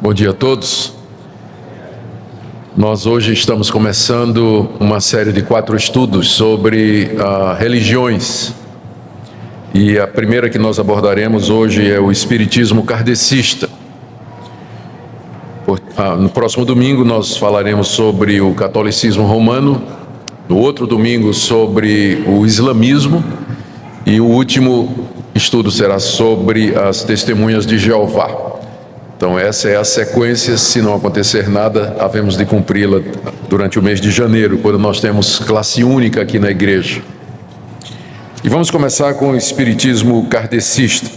Bom dia a todos. Nós hoje estamos começando uma série de 4 estudos sobre religiões. E a primeira que nós abordaremos hoje é o espiritismo kardecista. No próximo domingo nós falaremos sobre o catolicismo romano, no outro domingo sobre o islamismo e o último estudo será sobre as testemunhas de Jeová. Então essa é a sequência, se não acontecer nada, havemos de cumpri-la durante o mês de janeiro, quando nós temos classe única aqui na igreja. E vamos começar com o espiritismo kardecista.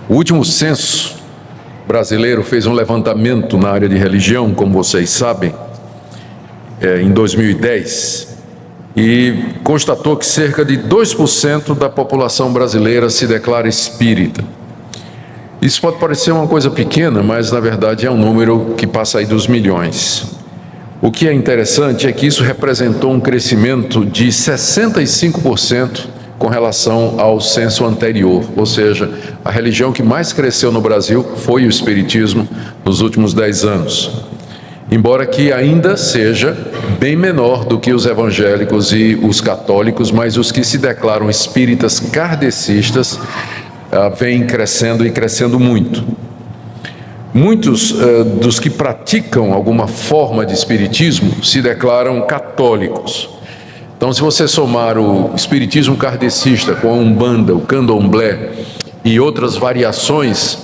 O último censo brasileiro fez um levantamento na área de religião, como vocês sabem, em 2010, e constatou que cerca de 2% da população brasileira se declara espírita. Isso pode parecer uma coisa pequena, mas na verdade é um número que passa aí dos milhões. O que é interessante é que isso representou um crescimento de 65% com relação ao censo anterior, ou seja, a religião que mais cresceu no Brasil foi o espiritismo nos últimos 10 anos. Embora que ainda seja bem menor do que os evangélicos e os católicos, mas os que se declaram espíritas kardecistas vem crescendo e crescendo muito. Muitos dos que praticam alguma forma de espiritismo se declaram católicos. Então, se você somar o espiritismo kardecista com a Umbanda, o Candomblé e outras variações,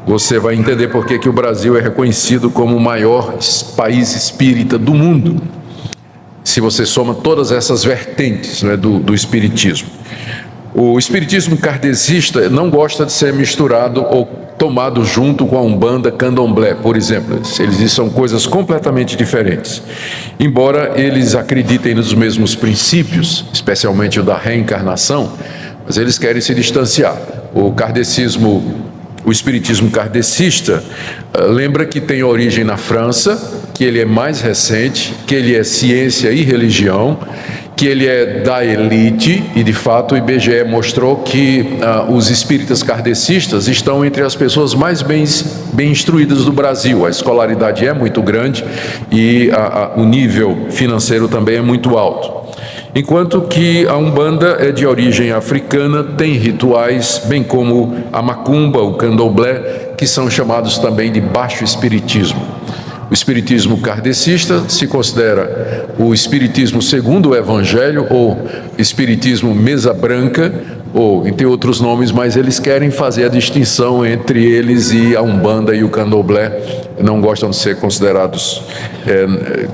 você vai entender por que o Brasil é reconhecido como o maior país espírita do mundo, se você soma todas essas vertentes, né, do espiritismo. O espiritismo kardecista não gosta de ser misturado ou tomado junto com a Umbanda, Candomblé, por exemplo. Eles são coisas completamente diferentes. Embora eles acreditem nos mesmos princípios, especialmente o da reencarnação, mas eles querem se distanciar. O espiritismo kardecista lembra que tem origem na França, que ele é mais recente, que ele é ciência e religião, que ele é da elite, e de fato o IBGE mostrou que os espíritas kardecistas estão entre as pessoas mais bem instruídas do Brasil. A escolaridade é muito grande e o nível financeiro também é muito alto. Enquanto que a Umbanda é de origem africana, tem rituais, bem como a Macumba, o Candomblé, que são chamados também de baixo espiritismo. O espiritismo kardecista se considera o espiritismo segundo o evangelho, ou espiritismo mesa branca, ou tem outros nomes, mas eles querem fazer a distinção entre eles e a Umbanda e o Candomblé, não gostam de ser considerados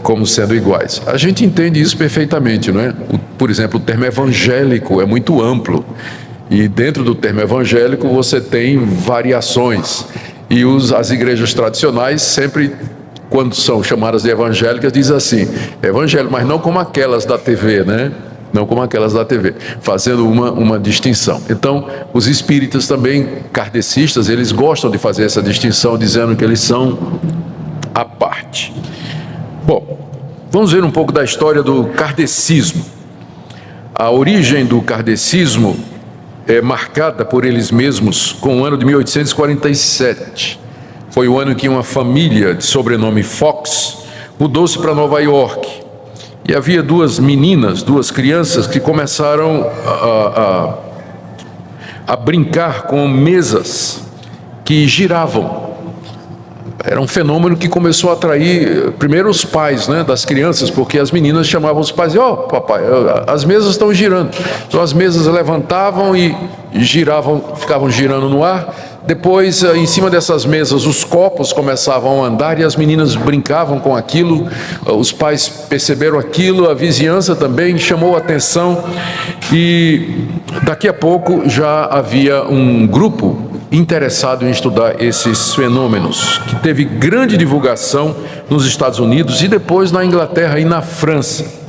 como sendo iguais. A gente entende isso perfeitamente, não é? Por exemplo, o termo evangélico é muito amplo, e dentro do termo evangélico você tem variações, e as igrejas tradicionais sempre, quando são chamadas de evangélicas, diz assim, evangelho, mas não como aquelas da TV, né? Não como aquelas da TV, fazendo uma distinção. Então, os espíritas também, kardecistas, eles gostam de fazer essa distinção, dizendo que eles são à parte. Bom, vamos ver um pouco da história do kardecismo. A origem do kardecismo é marcada por eles mesmos com o ano de 1847. Foi o ano em que uma família de sobrenome Fox mudou-se para Nova York. E havia duas crianças que começaram a brincar com mesas que giravam. Era um fenômeno que começou a atrair primeiro os pais, né, das crianças, porque as meninas chamavam os pais e papai, as mesas estão girando. Então as mesas levantavam e giravam, ficavam girando no ar. Depois, em cima dessas mesas, os copos começavam a andar e as meninas brincavam com aquilo. Os pais perceberam aquilo, a vizinhança também chamou a atenção e daqui a pouco já havia um grupo interessado em estudar esses fenômenos, que teve grande divulgação nos Estados Unidos e depois na Inglaterra e na França.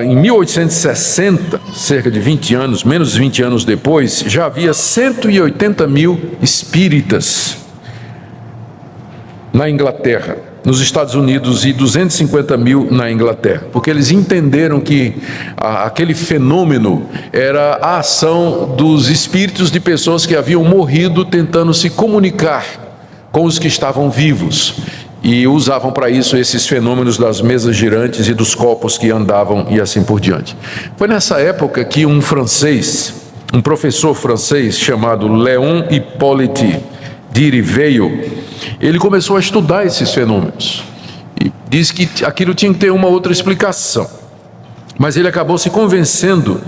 Em 1860, cerca de 20 anos, menos de 20 anos depois, já havia 180 mil espíritas na Inglaterra, nos Estados Unidos e 250 mil na Inglaterra, porque eles entenderam que aquele fenômeno era a ação dos espíritos de pessoas que haviam morrido tentando se comunicar com os que estavam vivos, e usavam para isso esses fenômenos das mesas girantes e dos copos que andavam e assim por diante. Foi nessa época que um professor francês chamado Léon Hippolyte de Riveio, ele começou a estudar esses fenômenos e disse que aquilo tinha que ter uma outra explicação, mas ele acabou se convencendo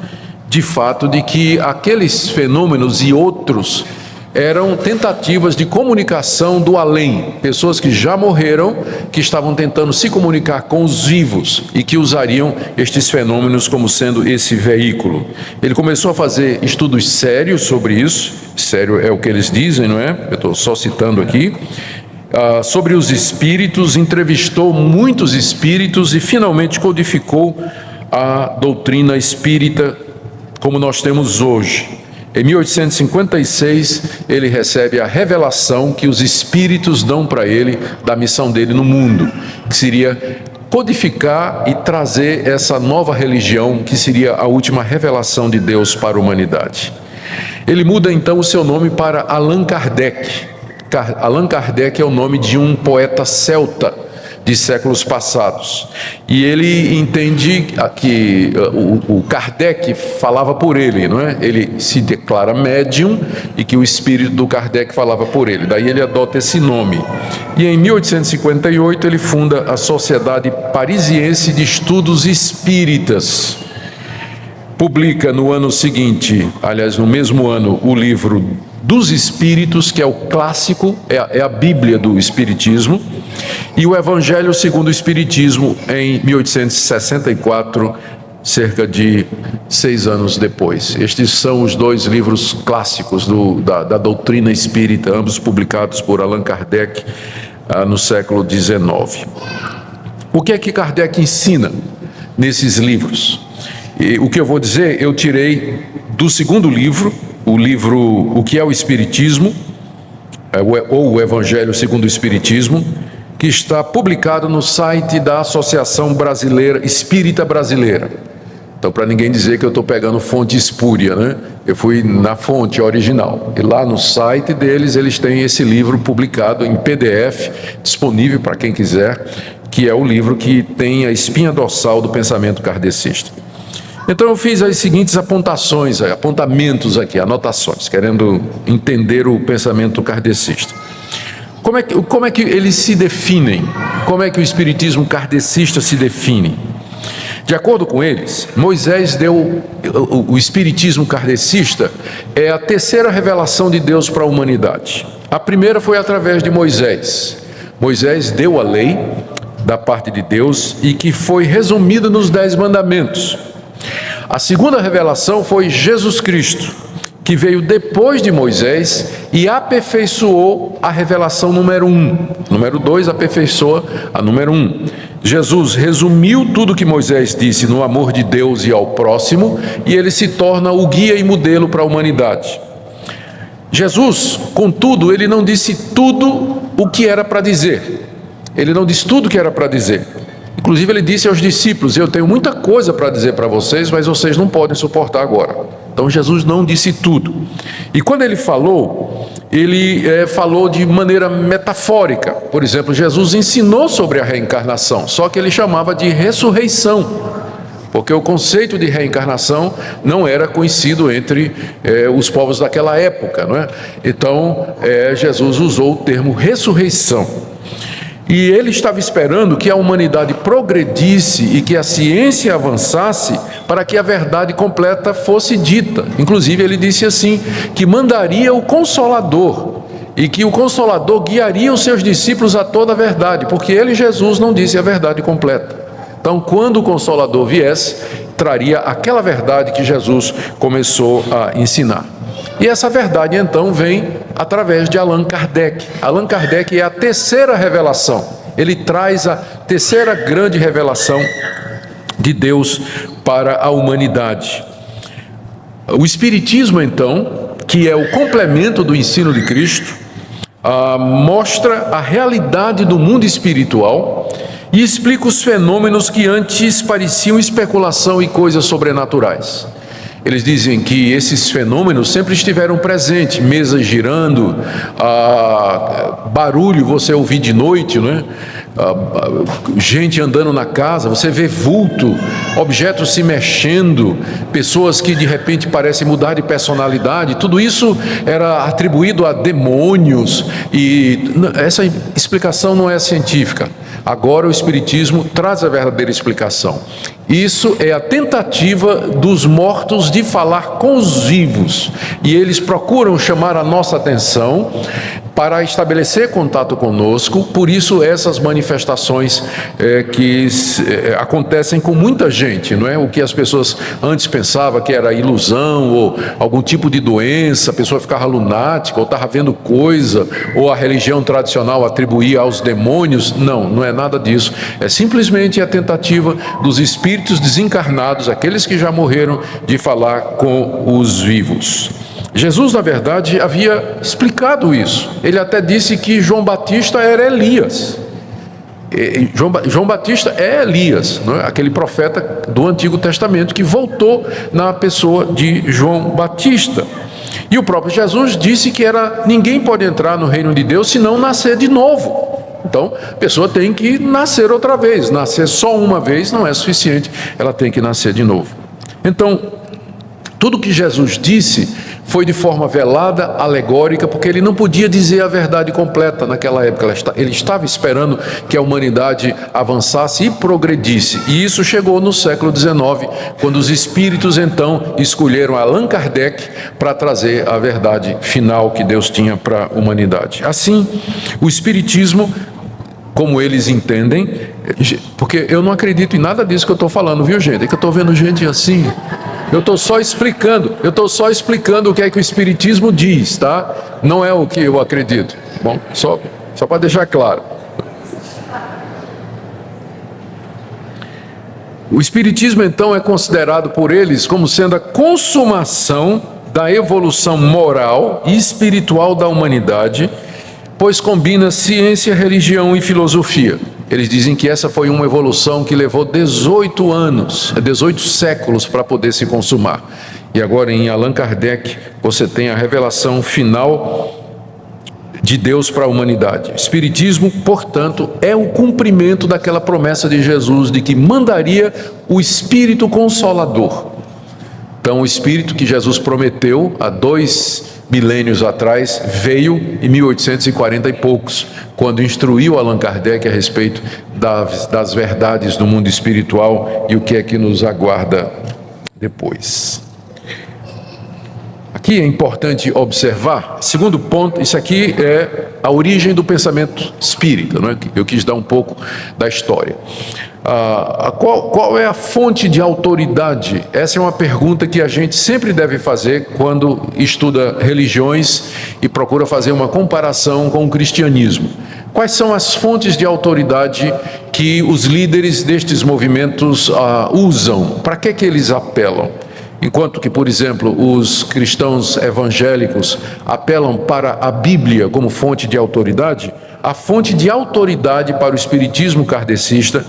de fato de que aqueles fenômenos e outros eram tentativas de comunicação do além, pessoas que já morreram, que estavam tentando se comunicar com os vivos e que usariam estes fenômenos como sendo esse veículo. Ele começou a fazer estudos sérios sobre isso, sério é o que eles dizem, não é? Eu estou só citando aqui. Sobre os espíritos, entrevistou muitos espíritos e finalmente codificou a doutrina espírita como nós temos hoje. Em 1856, ele recebe a revelação que os espíritos dão para ele da missão dele no mundo, que seria codificar e trazer essa nova religião, que seria a última revelação de Deus para a humanidade. Ele muda então o seu nome para Allan Kardec. Allan Kardec é o nome de um poeta celta de séculos passados. E ele entende que o Kardec falava por ele, não é? Ele se declara médium e que o espírito do Kardec falava por ele. Daí ele adota esse nome. E em 1858 ele funda a Sociedade Parisiense de Estudos Espíritas. Publica no ano seguinte, aliás, no mesmo ano, o livro dos Espíritos, que é o clássico, é a Bíblia do Espiritismo, e o Evangelho segundo o Espiritismo, em 1864, cerca de 6 anos depois. Estes são os dois livros clássicos da doutrina espírita, ambos publicados por Allan Kardec no século XIX. O que é que Kardec ensina nesses livros? E o que eu vou dizer, eu tirei do segundo livro, o livro O que é o Espiritismo, ou o Evangelho segundo o Espiritismo, que está publicado no site da Associação Brasileira Espírita Brasileira. Então, para ninguém dizer que eu estou pegando fonte espúria, né? Eu fui na fonte original. E lá no site deles, eles têm esse livro publicado em PDF, disponível para quem quiser, que é o livro que tem a espinha dorsal do pensamento kardecista. Então eu fiz as seguintes apontamentos aqui, anotações, querendo entender o pensamento kardecista. Como é que eles se definem? Como é que o espiritismo kardecista se define? De acordo com eles, Moisés deu, o espiritismo kardecista é a terceira revelação de Deus para a humanidade. A primeira foi através de Moisés. Moisés deu a lei da parte de Deus e que foi resumida nos 10 mandamentos. A segunda revelação foi Jesus Cristo, que veio depois de Moisés e aperfeiçoou a revelação número 1. Número 2 aperfeiçoa a número 1. Jesus resumiu tudo que Moisés disse no amor de Deus e ao próximo, e ele se torna o guia e modelo para a humanidade. Jesus, contudo, ele não disse tudo o que era para dizer. Ele não disse tudo o que era para dizer. Inclusive ele disse aos discípulos: eu tenho muita coisa para dizer para vocês, mas vocês não podem suportar agora. Então Jesus não disse tudo. E quando ele falou de maneira metafórica. Por exemplo, Jesus ensinou sobre a reencarnação, só que ele chamava de ressurreição, porque o conceito de reencarnação não era conhecido entre os povos daquela época, não é? Então Jesus usou o termo ressurreição. E ele estava esperando que a humanidade progredisse e que a ciência avançasse para que a verdade completa fosse dita. Inclusive ele disse assim, que mandaria o Consolador e que o Consolador guiaria os seus discípulos a toda a verdade, porque ele, Jesus, não disse a verdade completa. Então, quando o Consolador viesse, traria aquela verdade que Jesus começou a ensinar. E essa verdade, então, vem através de Allan Kardec. Allan Kardec é a terceira revelação. Ele traz a terceira grande revelação de Deus para a humanidade. O Espiritismo, então, que é o complemento do ensino de Cristo, mostra a realidade do mundo espiritual e explica os fenômenos que antes pareciam especulação e coisas sobrenaturais. Eles dizem que esses fenômenos sempre estiveram presentes, mesas girando, barulho você ouvir de noite, né? Gente andando na casa, você vê vulto, objetos se mexendo, pessoas que de repente parecem mudar de personalidade. Tudo isso era atribuído a demônios, e essa explicação não é científica. Agora o Espiritismo traz a verdadeira explicação. Isso é a tentativa dos mortos de falar com os vivos, e eles procuram chamar a nossa atenção para estabelecer contato conosco. Por isso essas manifestações que acontecem com muita gente, não é? O que as pessoas antes pensavam que era ilusão ou algum tipo de doença, a pessoa ficava lunática ou estava vendo coisa, ou a religião tradicional atribuía aos demônios. Não é nada disso. É simplesmente a tentativa dos espíritos desencarnados, aqueles que já morreram, de falar com os vivos. Jesus, na verdade, havia explicado isso. Ele até disse que João Batista era Elias. João Batista é Elias, não é? Aquele profeta do Antigo Testamento que voltou na pessoa de João Batista. E o próprio Jesus disse que ninguém pode entrar no reino de Deus se não nascer de novo. Então, a pessoa tem que nascer outra vez. Nascer só uma vez não é suficiente, ela tem que nascer de novo. Então, tudo que Jesus disse foi de forma velada, alegórica, porque ele não podia dizer a verdade completa naquela época. Ele estava esperando que a humanidade avançasse e progredisse. E isso chegou no século XIX, quando os espíritos então escolheram Allan Kardec para trazer a verdade final que Deus tinha para a humanidade. Assim, o Espiritismo, como eles entendem, porque eu não acredito em nada disso que eu estou falando, viu, gente? É que eu estou vendo gente assim. Eu estou só explicando o que é que o Espiritismo diz, tá? Não é o que eu acredito. Bom, só para deixar claro. O Espiritismo, então, é considerado por eles como sendo a consumação da evolução moral e espiritual da humanidade, pois combina ciência, religião e filosofia. Eles dizem que essa foi uma evolução que levou 18 séculos para poder se consumar. E agora em Allan Kardec você tem a revelação final de Deus para a humanidade. O Espiritismo, portanto, é o cumprimento daquela promessa de Jesus de que mandaria o Espírito Consolador. Então, o Espírito que Jesus prometeu há 2 milênios atrás veio em 1840 e poucos, quando instruiu Allan Kardec a respeito das verdades do mundo espiritual e o que é que nos aguarda depois. Aqui é importante observar, segundo ponto, isso aqui é a origem do pensamento espírita, não é? Eu quis dar um pouco da história. Qual é a fonte de autoridade? Essa é uma pergunta que a gente sempre deve fazer quando estuda religiões e procura fazer uma comparação com o cristianismo. Quais são as fontes de autoridade que os líderes destes movimentos usam? Para que eles apelam? Enquanto que, por exemplo, os cristãos evangélicos apelam para a Bíblia como fonte de autoridade, a fonte de autoridade para o espiritismo kardecista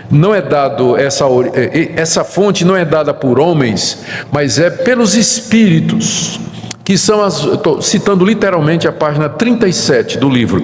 não é dado, essa fonte não é dada por homens, mas é pelos espíritos, que são estou citando literalmente a página 37 do livro,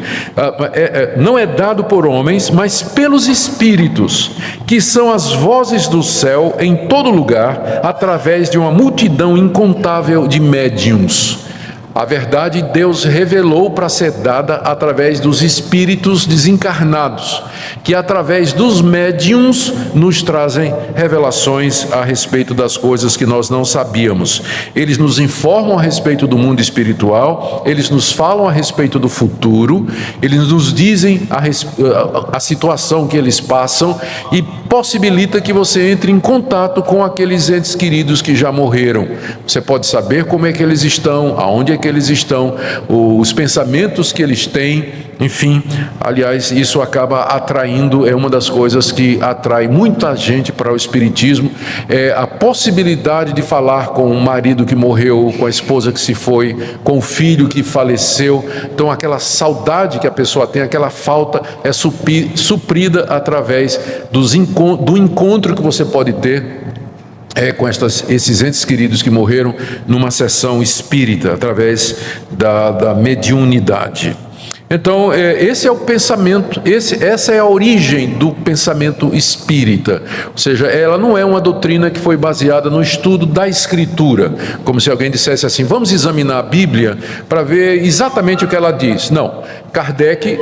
não é dado por homens, mas pelos espíritos, que são as vozes do céu em todo lugar, através de uma multidão incontável de médiuns. A verdade Deus revelou para ser dada através dos espíritos desencarnados, que através dos médiuns nos trazem revelações a respeito das coisas que nós não sabíamos. Eles nos informam a respeito do mundo espiritual, eles nos falam a respeito do futuro, eles nos dizem a situação que eles passam e possibilita que você entre em contato com aqueles entes queridos que já morreram. Você pode saber como é que eles estão, aonde é que eles estão, os pensamentos que eles têm, enfim. Aliás, isso acaba atraindo, é uma das coisas que atrai muita gente para o espiritismo, é a possibilidade de falar com o marido que morreu, com a esposa que se foi, com o filho que faleceu. Então aquela saudade que a pessoa tem, aquela falta é suprida através do encontro que você pode ter com esses entes queridos que morreram numa sessão espírita, através da mediunidade. Então, esse é o pensamento, essa é a origem do pensamento espírita. Ou seja, ela não é uma doutrina que foi baseada no estudo da Escritura, como se alguém dissesse assim, vamos examinar a Bíblia para ver exatamente o que ela diz. Não, Kardec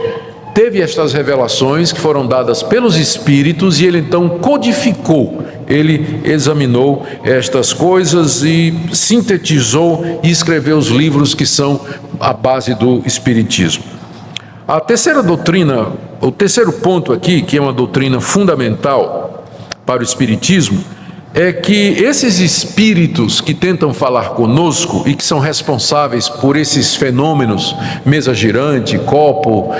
teve estas revelações que foram dadas pelos Espíritos e ele então codificou, ele examinou estas coisas e sintetizou e escreveu os livros que são a base do Espiritismo. A terceira doutrina, o terceiro ponto aqui, que é uma doutrina fundamental para o Espiritismo, é que esses espíritos que tentam falar conosco e que são responsáveis por esses fenômenos, mesa girante, copo,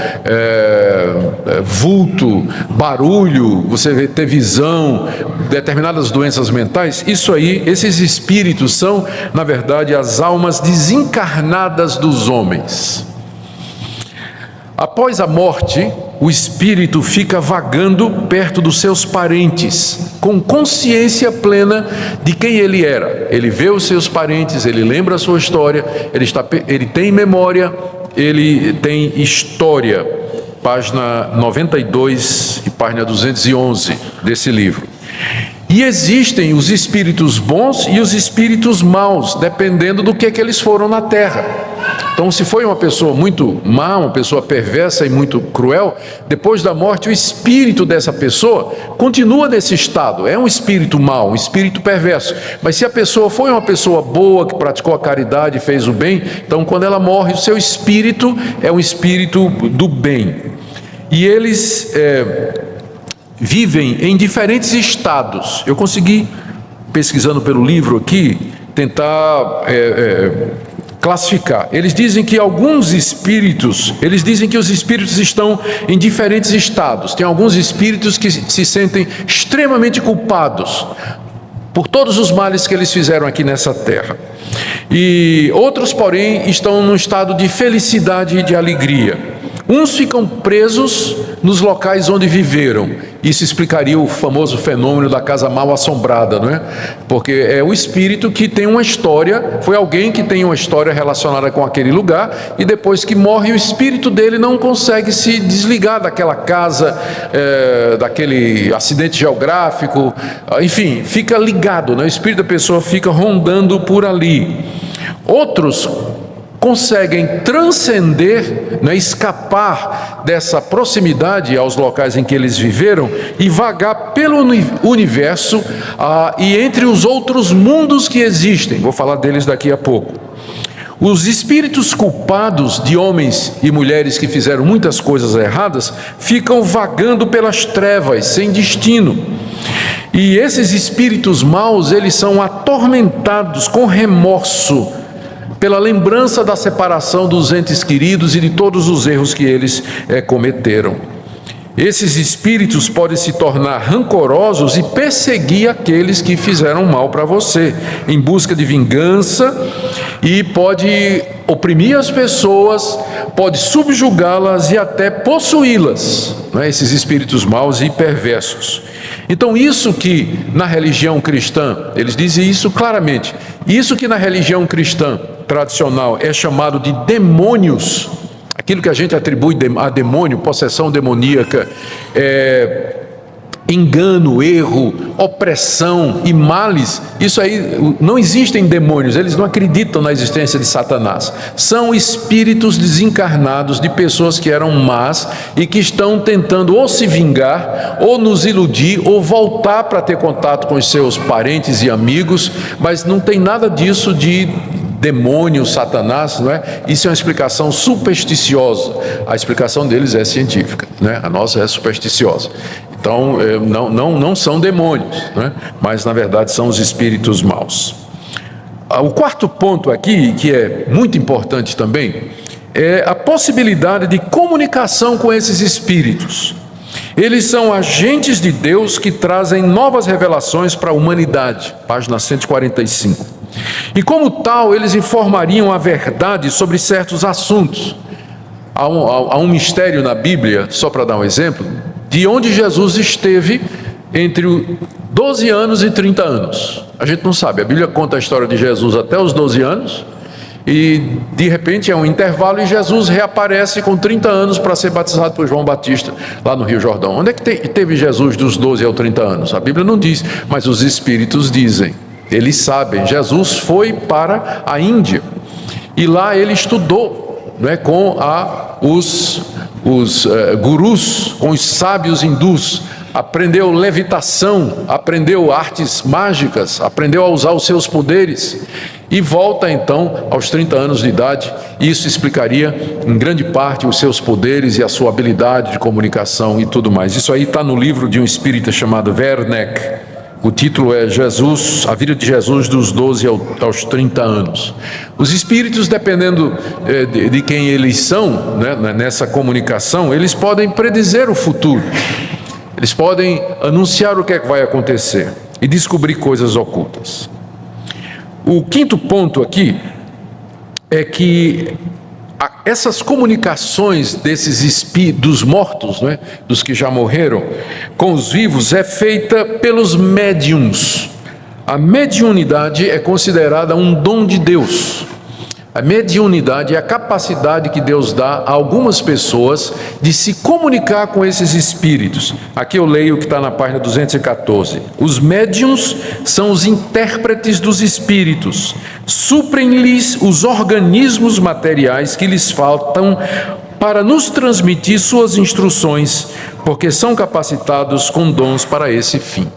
vulto, barulho, você ter visão, determinadas doenças mentais, isso aí, esses espíritos são, na verdade, as almas desencarnadas dos homens. Após a morte, o espírito fica vagando perto dos seus parentes, com consciência plena de quem ele era. Ele vê os seus parentes, ele lembra a sua história, ele tem memória, ele tem história. Página 92 e página 211 desse livro. E existem os espíritos bons e os espíritos maus, dependendo do que eles foram na Terra. Então, se foi uma pessoa muito má, uma pessoa perversa e muito cruel, depois da morte, o espírito dessa pessoa continua nesse estado. É um espírito mau, um espírito perverso. Mas se a pessoa foi uma pessoa boa, que praticou a caridade, fez o bem, então quando ela morre, o seu espírito é um espírito do bem. E eles vivem em diferentes estados. Eu consegui, pesquisando pelo livro aqui, tentar classificar. Eles dizem que alguns espíritos, eles dizem que os espíritos estão em diferentes estados. Tem alguns espíritos que se sentem extremamente culpados por todos os males que eles fizeram aqui nessa terra. E outros, porém, estão num estado de felicidade e de alegria. Uns ficam presos nos locais onde viveram. Isso explicaria o famoso fenômeno da casa mal assombrada, não é? Porque é o espírito que tem uma história, foi alguém que tem uma história relacionada com aquele lugar, e depois que morre, o espírito dele não consegue se desligar daquela casa, daquele acidente geográfico, enfim, fica ligado, né? O espírito da pessoa fica rondando por ali. Outros conseguem transcender, né, escapar dessa proximidade aos locais em que eles viveram e vagar pelo universo e entre os outros mundos que existem. Vou falar deles daqui a pouco. Os espíritos culpados de homens e mulheres que fizeram muitas coisas erradas ficam vagando pelas trevas, sem destino. E esses espíritos maus, eles são atormentados com remorso pela lembrança da separação dos entes queridos e de todos os erros que eles cometeram. Esses espíritos podem se tornar rancorosos e perseguir aqueles que fizeram mal para você, em busca de vingança, e pode oprimir as pessoas, pode subjugá-las e até possuí-las, né? Esses espíritos maus e perversos. Então, isso que na religião cristã, eles dizem isso claramente, isso que na religião cristã tradicional é chamado de demônios, aquilo que a gente atribui a demônio, possessão demoníaca, engano, erro, opressão e males, isso aí, não existem demônios, eles não acreditam na existência de Satanás. São espíritos desencarnados de pessoas que eram más e que estão tentando ou se vingar, ou nos iludir, ou voltar para ter contato com os seus parentes e amigos, mas não tem nada disso de demônio, Satanás, não é? Isso é uma explicação supersticiosa. A explicação deles é científica, né? A nossa é supersticiosa. Então, não são demônios, né? Mas na verdade são os espíritos maus. O quarto ponto aqui, que é muito importante também, é a possibilidade de comunicação com esses espíritos. Eles são agentes de Deus que trazem novas revelações para a humanidade. Página 145. E como tal, eles informariam a verdade sobre certos assuntos. Há um mistério na Bíblia, só para dar um exemplo, de onde Jesus esteve entre 12 anos e 30 anos. A gente não sabe, a Bíblia conta a história de Jesus até os 12 anos, e de repente é um intervalo e Jesus reaparece com 30 anos para ser batizado por João Batista lá no Rio Jordão. Onde é que teve Jesus dos 12 aos 30 anos? A Bíblia não diz, mas os Espíritos dizem. Eles sabem. Jesus foi para a Índia e lá ele estudou, né, com os gurus, com os sábios hindus. Aprendeu levitação, aprendeu artes mágicas, aprendeu a usar os seus poderes e volta então aos 30 anos de idade. Isso explicaria em grande parte os seus poderes e a sua habilidade de comunicação e tudo mais. Isso aí está no livro de um espírita chamado Werneck. O título é Jesus, a vida de Jesus dos 12 aos 30 anos. Os espíritos, dependendo de quem eles são, né, nessa comunicação, eles podem predizer o futuro. Eles podem anunciar o que é que vai acontecer e descobrir coisas ocultas. O quinto ponto aqui é que essas comunicações dos mortos, né, dos que já morreram, com os vivos, é feita pelos médiuns. A mediunidade é considerada um dom de Deus. A mediunidade é a capacidade que Deus dá a algumas pessoas de se comunicar com esses espíritos. Aqui eu leio o que está na página 214. Os médiuns são os intérpretes dos espíritos. Suprem-lhes os organismos materiais que lhes faltam para nos transmitir suas instruções, porque são capacitados com dons para esse fim.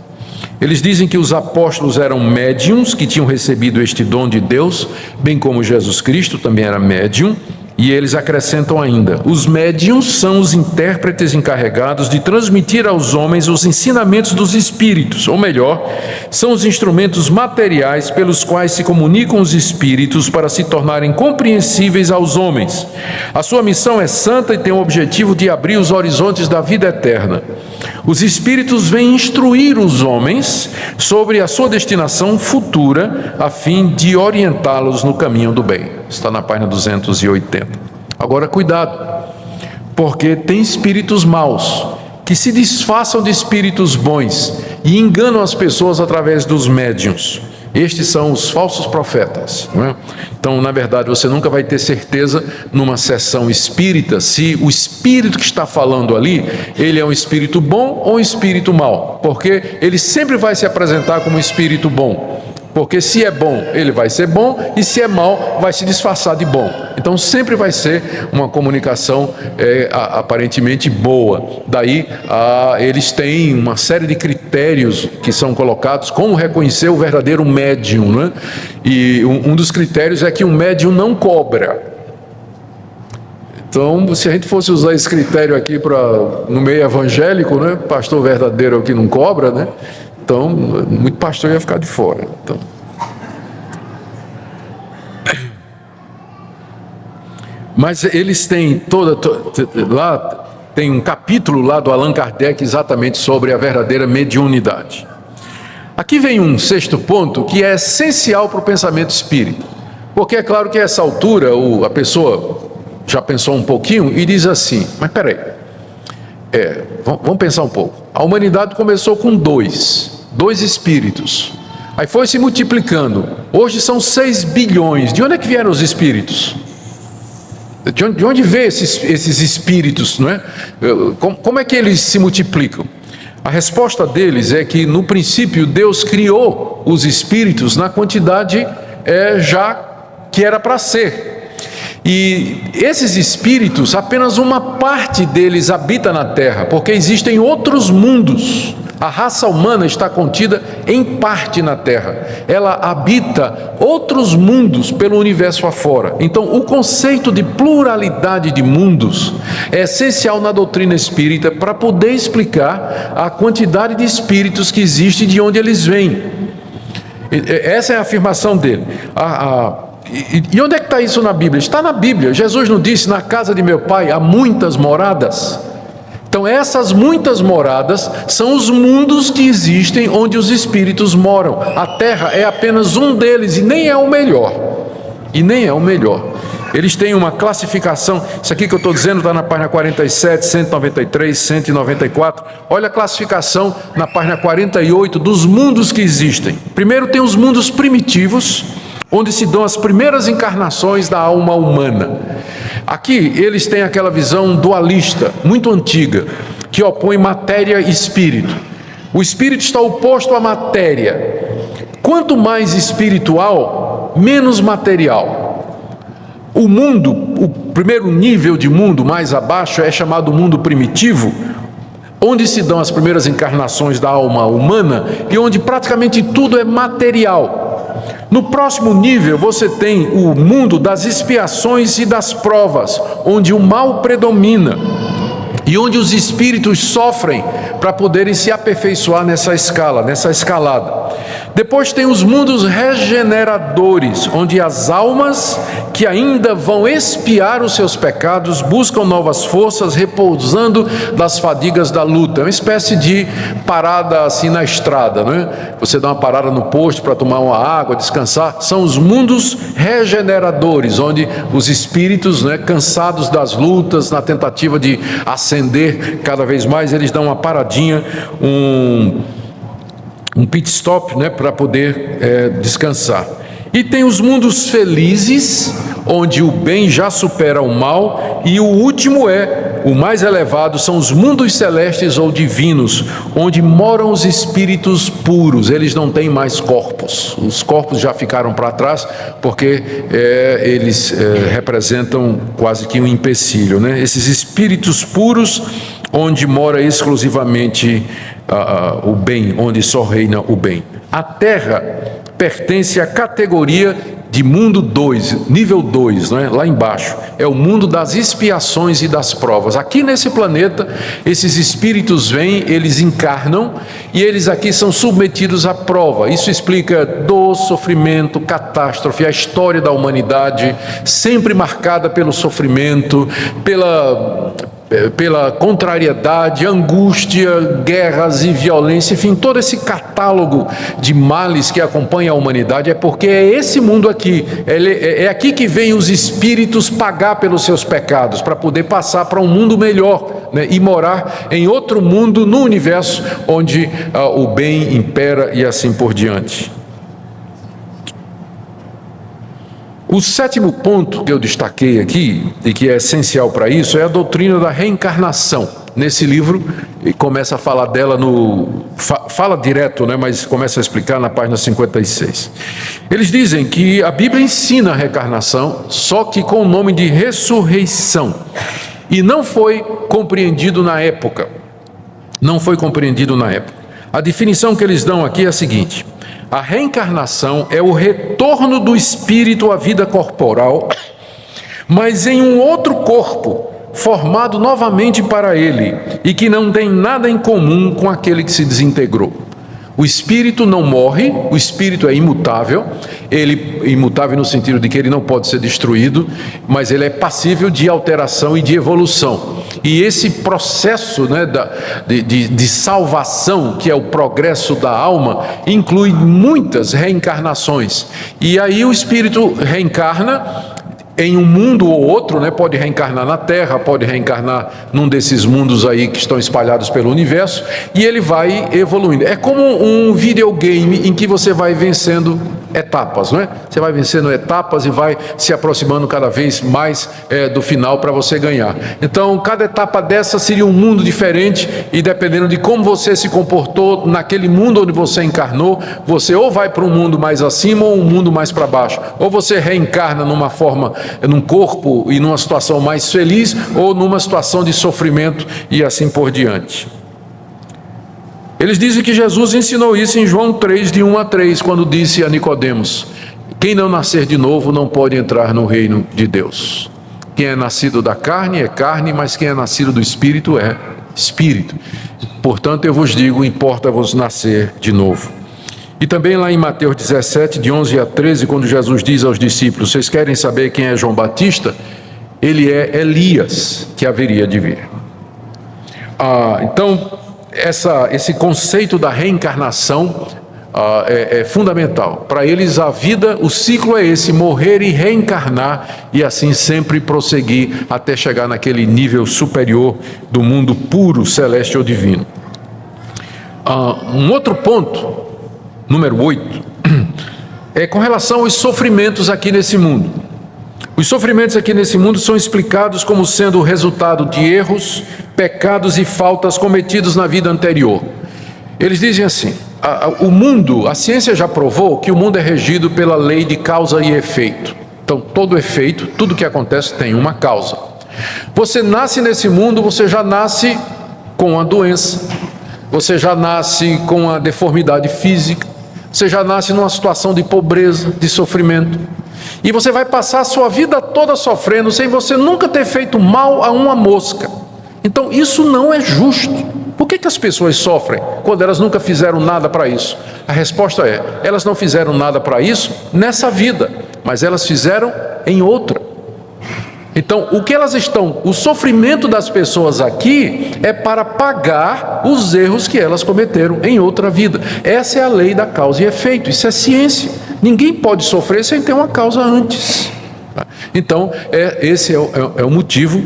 Eles dizem que os apóstolos eram médiuns, que tinham recebido este dom de Deus, bem como Jesus Cristo também era médium, e eles acrescentam ainda: os médiuns são os intérpretes encarregados de transmitir aos homens os ensinamentos dos espíritos, ou melhor, são os instrumentos materiais pelos quais se comunicam os espíritos para se tornarem compreensíveis aos homens. A sua missão é santa e tem o objetivo de abrir os horizontes da vida eterna. Os espíritos vêm instruir os homens sobre a sua destinação futura, a fim de orientá-los no caminho do bem. Está na página 280. Agora, cuidado, porque tem espíritos maus que se disfarçam de espíritos bons e enganam as pessoas através dos médiuns. Estes são os falsos profetas, não é? Então, na verdade, você nunca vai ter certeza numa sessão espírita se o espírito que está falando ali, ele é um espírito bom ou um espírito mau, porque ele sempre vai se apresentar como um espírito bom. Porque se é bom, ele vai ser bom, e se é mau, vai se disfarçar de bom. Então sempre vai ser uma comunicação aparentemente boa. Daí eles têm uma série de critérios que são colocados, como reconhecer o verdadeiro médium, né? E um dos critérios é que um médium não cobra. Então, se a gente fosse usar esse critério aqui no meio evangélico, né? Pastor verdadeiro é o que não cobra, né? Então, muito pastor ia ficar de fora. Então. Mas eles têm lá tem um capítulo lá do Allan Kardec exatamente sobre a verdadeira mediunidade. Aqui vem um sexto ponto que é essencial para o pensamento espírita. Porque é claro que a essa altura a pessoa já pensou um pouquinho e diz assim: mas peraí, vamos pensar um pouco. A humanidade começou com dois espíritos, aí foi se multiplicando, hoje são 6 bilhões, de onde é que vieram os espíritos? De onde vêm esses espíritos, não é? Como é que eles se multiplicam? A resposta deles é que no princípio Deus criou os espíritos na quantidade já que era para ser, e esses espíritos, apenas uma parte deles habita na Terra, porque existem outros mundos. A raça humana está contida em parte na Terra. Ela habita outros mundos pelo universo afora. Então, o conceito de pluralidade de mundos é essencial na doutrina espírita para poder explicar a quantidade de espíritos que existe e de onde eles vêm. Essa é a afirmação dele. E onde é que está isso na Bíblia? Está na Bíblia. Jesus não disse: na casa de meu pai há muitas moradas? Então essas muitas moradas são os mundos que existem onde os espíritos moram. A Terra é apenas um deles e nem é o melhor. eles têm uma classificação. Isso aqui que eu estou dizendo está na página 47, 193, 194. Olha a classificação na página 48 dos mundos que existem. Primeiro tem os mundos primitivos, onde se dão as primeiras encarnações da alma humana. Aqui eles têm aquela visão dualista, muito antiga, que opõe matéria e espírito. O espírito está oposto à matéria. Quanto mais espiritual, menos material. O mundo, o primeiro nível de mundo mais abaixo é chamado mundo primitivo, onde se dão as primeiras encarnações da alma humana e onde praticamente tudo é material. No próximo nível você tem o mundo das expiações e das provas, onde o mal predomina e onde os espíritos sofrem para poderem se aperfeiçoar nessa escala, nessa escalada. Depois tem os mundos regeneradores, onde as almas que ainda vão expiar os seus pecados buscam novas forças, repousando das fadigas da luta. É uma espécie de parada assim na estrada, né? Você dá uma parada no posto para tomar uma água, descansar. São os mundos regeneradores, onde os espíritos, né, cansados das lutas, na tentativa de ascender cada vez mais, eles dão uma paradinha, um pit stop, né, para poder descansar. E tem os mundos felizes, onde o bem já supera o mal, e o último o mais elevado, são os mundos celestes ou divinos, onde moram os espíritos puros. Eles não têm mais corpos, os corpos já ficaram para trás, porque eles representam quase que um empecilho, né? Esses espíritos puros, onde mora exclusivamente o bem, onde só reina o bem. A Terra pertence à categoria de mundo 2, nível 2, né? Lá embaixo. É o mundo das expiações e das provas. Aqui nesse planeta, esses espíritos vêm, eles encarnam e eles aqui são submetidos à prova. Isso explica dor, sofrimento, catástrofe, a história da humanidade, sempre marcada pelo sofrimento, pela contrariedade, angústia, guerras e violência, enfim, todo esse catálogo de males que acompanha a humanidade, é porque é esse mundo aqui, é aqui que vem os espíritos pagar pelos seus pecados, para poder passar para um mundo melhor, né, e morar em outro mundo no universo, onde o bem impera e assim por diante. O sétimo ponto que eu destaquei aqui, e que é essencial para isso, é a doutrina da reencarnação. Nesse livro, começa a falar dela fala direto, né, mas começa a explicar na página 56. Eles dizem que a Bíblia ensina a reencarnação, só que com o nome de ressurreição. E não foi compreendido na época. Não foi compreendido na época. A definição que eles dão aqui é a seguinte: a reencarnação é o retorno do espírito à vida corporal, mas em um outro corpo, formado novamente para ele, e que não tem nada em comum com aquele que se desintegrou. O espírito não morre, o espírito é imutável, imutável no sentido de que ele não pode ser destruído, mas ele é passível de alteração e de evolução. E esse processo, né, de salvação, que é o progresso da alma, inclui muitas reencarnações. E aí o espírito reencarna em um mundo ou outro, né? Pode reencarnar na Terra, pode reencarnar num desses mundos aí que estão espalhados pelo universo, e ele vai evoluindo. É como um videogame em que você vai vencendo etapas, não é? Você vai vencendo etapas e vai se aproximando cada vez mais do final para você ganhar. Então, cada etapa dessa seria um mundo diferente, e dependendo de como você se comportou naquele mundo onde você encarnou, você ou vai para um mundo mais acima ou um mundo mais para baixo. Ou você reencarna numa forma, num corpo e numa situação mais feliz, ou numa situação de sofrimento e assim por diante. Eles dizem que Jesus ensinou isso em João 3, de 1 a 3, quando disse a Nicodemos: quem não nascer de novo não pode entrar no reino de Deus. Quem é nascido da carne é carne, mas quem é nascido do Espírito é Espírito. Portanto, eu vos digo, importa-vos nascer de novo. E também lá em Mateus 17, de 11 a 13, quando Jesus diz aos discípulos: vocês querem saber quem é João Batista? Ele é Elias, que haveria de vir. Então, esse conceito da reencarnação é fundamental. Para eles a vida, o ciclo é esse: morrer e reencarnar, e assim sempre prosseguir até chegar naquele nível superior do mundo puro, celeste ou divino. Um outro ponto, número 8, é com relação aos sofrimentos aqui nesse mundo. Os sofrimentos aqui nesse mundo são explicados como sendo o resultado de erros, pecados e faltas cometidos na vida anterior. Eles dizem assim: o mundo, a ciência já provou que o mundo é regido pela lei de causa e efeito. Então, todo efeito, tudo que acontece tem uma causa. Você nasce nesse mundo, você já nasce com a doença, você já nasce com a deformidade física, você já nasce numa situação de pobreza, de sofrimento. E você vai passar a sua vida toda sofrendo, sem você nunca ter feito mal a uma mosca. Então, isso não é justo. Por que as pessoas sofrem quando elas nunca fizeram nada para isso? A resposta é: elas não fizeram nada para isso nessa vida, mas elas fizeram em outra. Então, o sofrimento das pessoas aqui é para pagar os erros que elas cometeram em outra vida. Essa é a lei da causa e efeito, isso é ciência. Ninguém pode sofrer sem ter uma causa antes. Então, esse é o motivo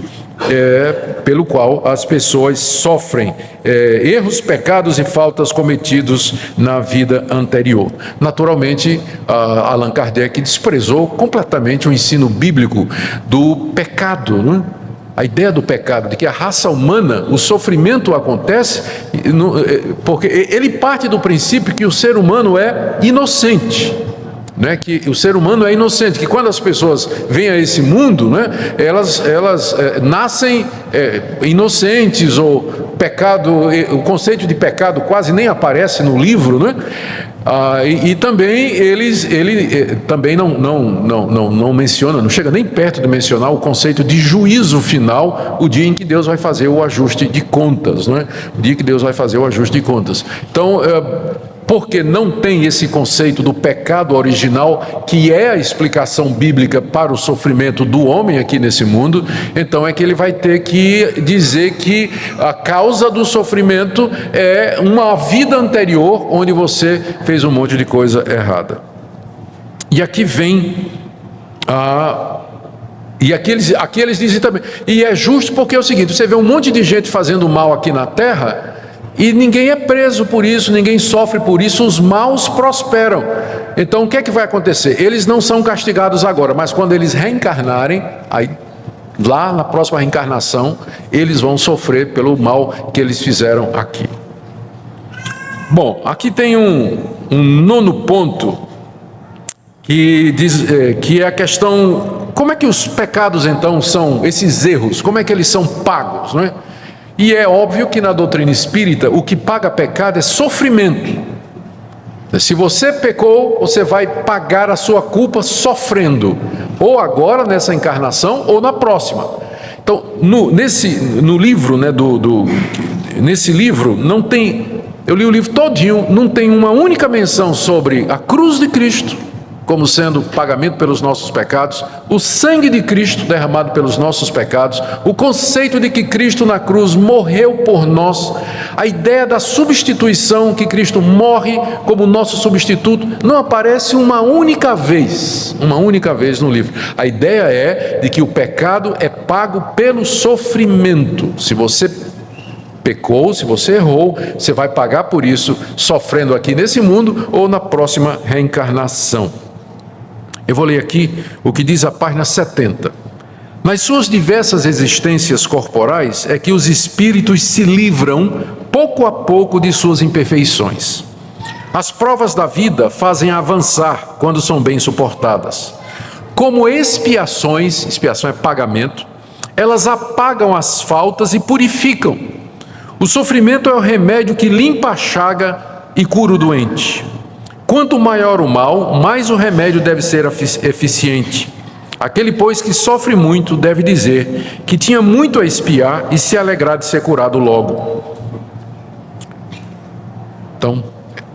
pelo qual as pessoas sofrem erros, pecados e faltas cometidos na vida anterior. Naturalmente, Allan Kardec desprezou completamente o ensino bíblico do pecado, né? A ideia do pecado, de que a raça humana, o sofrimento acontece porque ele parte do princípio que o ser humano é inocente. Né, que o ser humano é inocente, que quando as pessoas vêm a esse mundo, né, elas nascem inocentes, ou pecado, o conceito de pecado quase nem aparece no livro, né? E também ele também não menciona, não chega nem perto de mencionar o conceito de juízo final, o dia em que Deus vai fazer o ajuste de contas, né? O dia que Deus vai fazer o ajuste de contas. Então, porque não tem esse conceito do pecado original, que é a explicação bíblica para o sofrimento do homem aqui nesse mundo, então é que ele vai ter que dizer que a causa do sofrimento é uma vida anterior, onde você fez um monte de coisa errada. E aqui vem e aqui eles dizem também, e é justo porque é o seguinte: você vê um monte de gente fazendo mal aqui na terra, e ninguém é preso por isso, ninguém sofre por isso, os maus prosperam. Então o que é que vai acontecer? Eles não são castigados agora, mas quando eles reencarnarem, aí lá na próxima reencarnação, eles vão sofrer pelo mal que eles fizeram aqui. Bom, aqui tem um nono ponto, que diz que é a questão: como é que os pecados então são, esses erros, como é que eles são pagos, não é? E é óbvio que na doutrina espírita o que paga pecado é sofrimento. Se você pecou, você vai pagar a sua culpa sofrendo, ou agora nessa encarnação ou na próxima. Então, no livro, né, nesse livro não tem, eu li o livro todinho, não tem uma única menção sobre a cruz de Cristo como sendo pagamento pelos nossos pecados, o sangue de Cristo derramado pelos nossos pecados, o conceito de que Cristo na cruz morreu por nós, a ideia da substituição, que Cristo morre como nosso substituto, não aparece uma única vez no livro. A ideia é de que o pecado é pago pelo sofrimento. Se você pecou, se você errou, você vai pagar por isso, sofrendo aqui nesse mundo ou na próxima reencarnação. Eu vou ler aqui o que diz a página 70. Nas suas diversas existências corporais é que os espíritos se livram pouco a pouco de suas imperfeições. As provas da vida fazem avançar quando são bem suportadas. Como expiações, expiação é pagamento, elas apagam as faltas e purificam. O sofrimento é o remédio que limpa a chaga e cura o doente. Quanto maior o mal, mais o remédio deve ser eficiente. Aquele, pois, que sofre muito, deve dizer que tinha muito a expiar e se alegrar de ser curado logo. Então,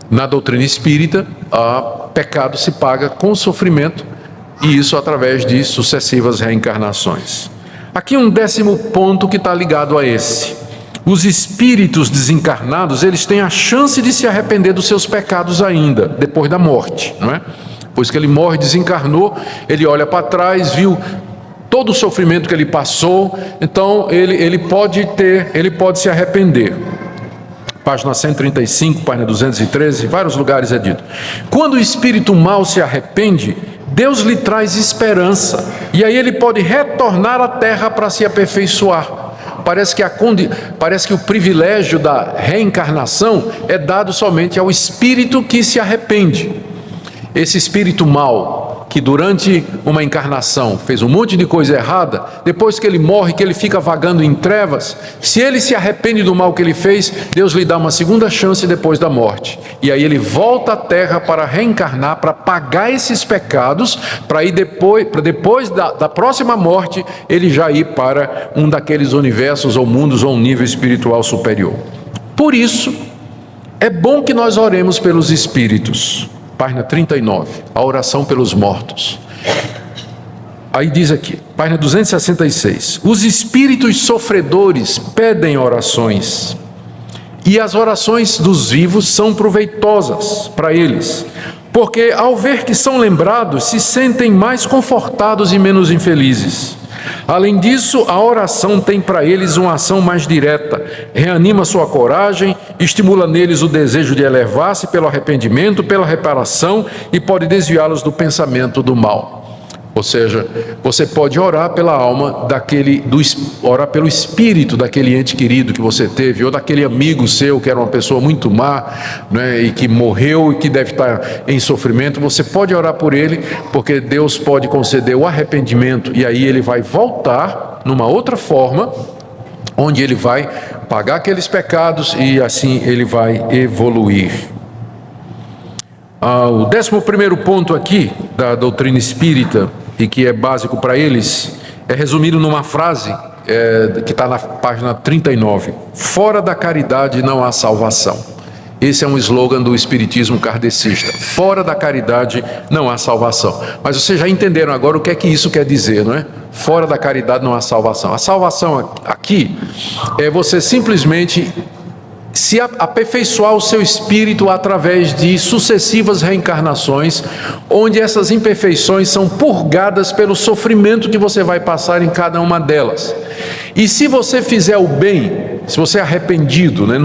na doutrina espírita, o pecado se paga com sofrimento, e isso através de sucessivas reencarnações. Aqui um 10º ponto que está ligado a esse. os espíritos desencarnados, eles têm a chance de se arrepender dos seus pecados ainda, depois da morte, não é? Depois que ele morre, desencarnou, ele olha para trás, viu todo o sofrimento que ele passou, então ele pode se arrepender. Página 135, página 213, vários lugares é dito. Quando o espírito mau se arrepende, Deus lhe traz esperança, e aí ele pode retornar à terra para se aperfeiçoar. Parece que o privilégio da reencarnação é dado somente ao espírito que se arrepende. Esse espírito mau, que durante uma encarnação fez um monte de coisa errada, depois que ele morre, que ele fica vagando em trevas, se ele se arrepende do mal que ele fez, Deus lhe dá uma segunda chance depois da morte. E aí ele volta à terra para reencarnar, para pagar esses pecados, para ir depois da próxima morte, ele já ir para um daqueles universos ou mundos ou um nível espiritual superior. Por isso, é bom que nós oremos pelos espíritos. Página 39, a oração pelos mortos. Aí diz aqui, página 266, os espíritos sofredores pedem orações, e as orações dos vivos são proveitosas para eles, porque ao ver que são lembrados, se sentem mais confortados e menos infelizes. Além disso, a oração tem para eles uma ação mais direta, reanima sua coragem, estimula neles o desejo de elevar-se pelo arrependimento, pela reparação e pode desviá-los do pensamento do mal. Ou seja, você pode orar pela alma orar pelo espírito daquele ente querido que você teve, ou daquele amigo seu que era uma pessoa muito má, né, e que morreu e que deve estar em sofrimento. Você pode orar por ele, porque Deus pode conceder o arrependimento, e aí ele vai voltar numa outra forma, onde ele vai pagar aqueles pecados e assim ele vai evoluir. O 11º ponto aqui da doutrina espírita, e que é básico para eles, é resumido numa frase que está na página 39. Fora da caridade não há salvação. Esse é um slogan do espiritismo kardecista. Fora da caridade não há salvação. Mas vocês já entenderam agora o que é que isso quer dizer, não é? Fora da caridade não há salvação. A salvação aqui é você simplesmente se aperfeiçoar o seu espírito através de sucessivas reencarnações, onde essas imperfeições são purgadas pelo sofrimento que você vai passar em cada uma delas. E se você fizer o bem, se você é arrependido, né,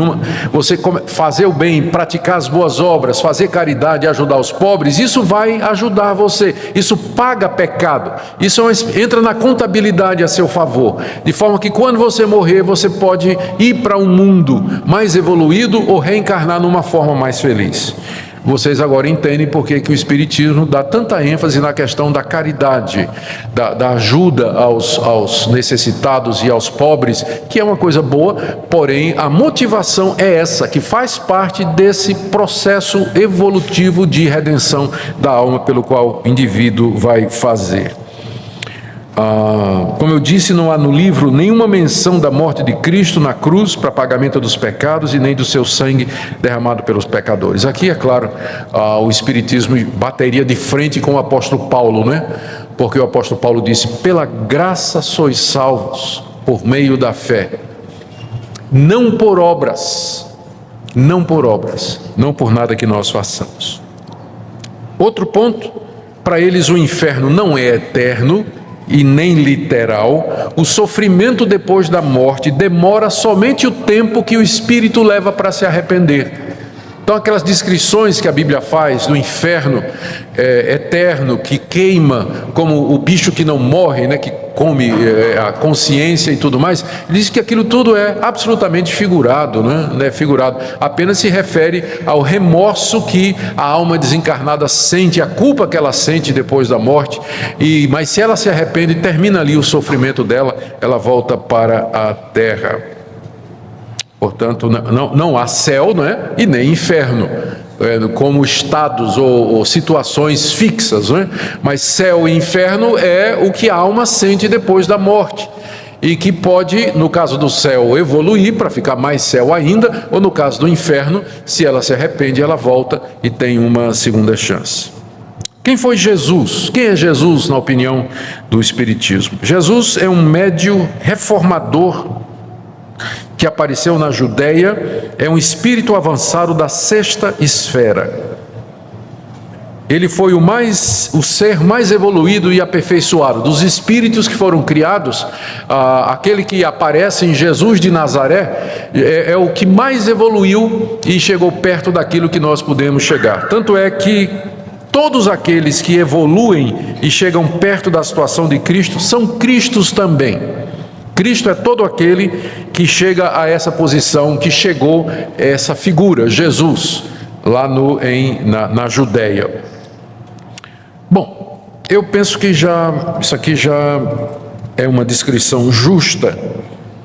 você fazer o bem, praticar as boas obras, fazer caridade, ajudar os pobres, isso vai ajudar você, isso paga pecado, isso entra na contabilidade a seu favor, de forma que quando você morrer, você pode ir para um mundo mais evoluído ou reencarnar numa forma mais feliz. Vocês agora entendem por que o Espiritismo dá tanta ênfase na questão da caridade, da ajuda aos necessitados e aos pobres, que é uma coisa boa, porém a motivação é essa, que faz parte desse processo evolutivo de redenção da alma pelo qual o indivíduo vai fazer. Como eu disse, não há no livro nenhuma menção da morte de Cristo na cruz para pagamento dos pecados e nem do seu sangue derramado pelos pecadores. Aqui, é claro, o Espiritismo bateria de frente com o apóstolo Paulo, né? Porque o apóstolo Paulo disse: pela graça sois salvos por meio da fé, não por obras, não por nada que nós façamos. Outro ponto, para eles o inferno não é eterno e nem literal. O sofrimento depois da morte demora somente o tempo que o espírito leva para se arrepender. Então aquelas descrições que a Bíblia faz do inferno eterno, que queima como o bicho que não morre, né, que come a consciência e tudo mais, diz que aquilo tudo é absolutamente figurado, né? Não é figurado, apenas se refere ao remorso que a alma desencarnada sente, a culpa que ela sente depois da morte, mas se ela se arrepende, termina ali o sofrimento dela, ela volta para a terra. Portanto, não há céu, não é? E nem inferno, como estados ou situações fixas, não é? Mas céu e inferno é o que a alma sente depois da morte, e que pode, no caso do céu, evoluir para ficar mais céu ainda, ou no caso do inferno, se ela se arrepende, ela volta e tem uma segunda chance. Quem foi Jesus? Quem é Jesus na opinião do Espiritismo? Jesus é um médium reformador que apareceu na Judéia é um espírito avançado da sexta esfera. Ele foi o ser mais evoluído e aperfeiçoado. Dos espíritos que foram criados, aquele que aparece em Jesus de Nazaré é o que mais evoluiu e chegou perto daquilo que nós podemos chegar. Tanto é que todos aqueles que evoluem e chegam perto da situação de Cristo são Cristos também. Cristo é todo aquele que chega a essa posição, que chegou a essa figura, Jesus, lá na Judéia. Bom, eu penso que isso aqui já é uma descrição justa.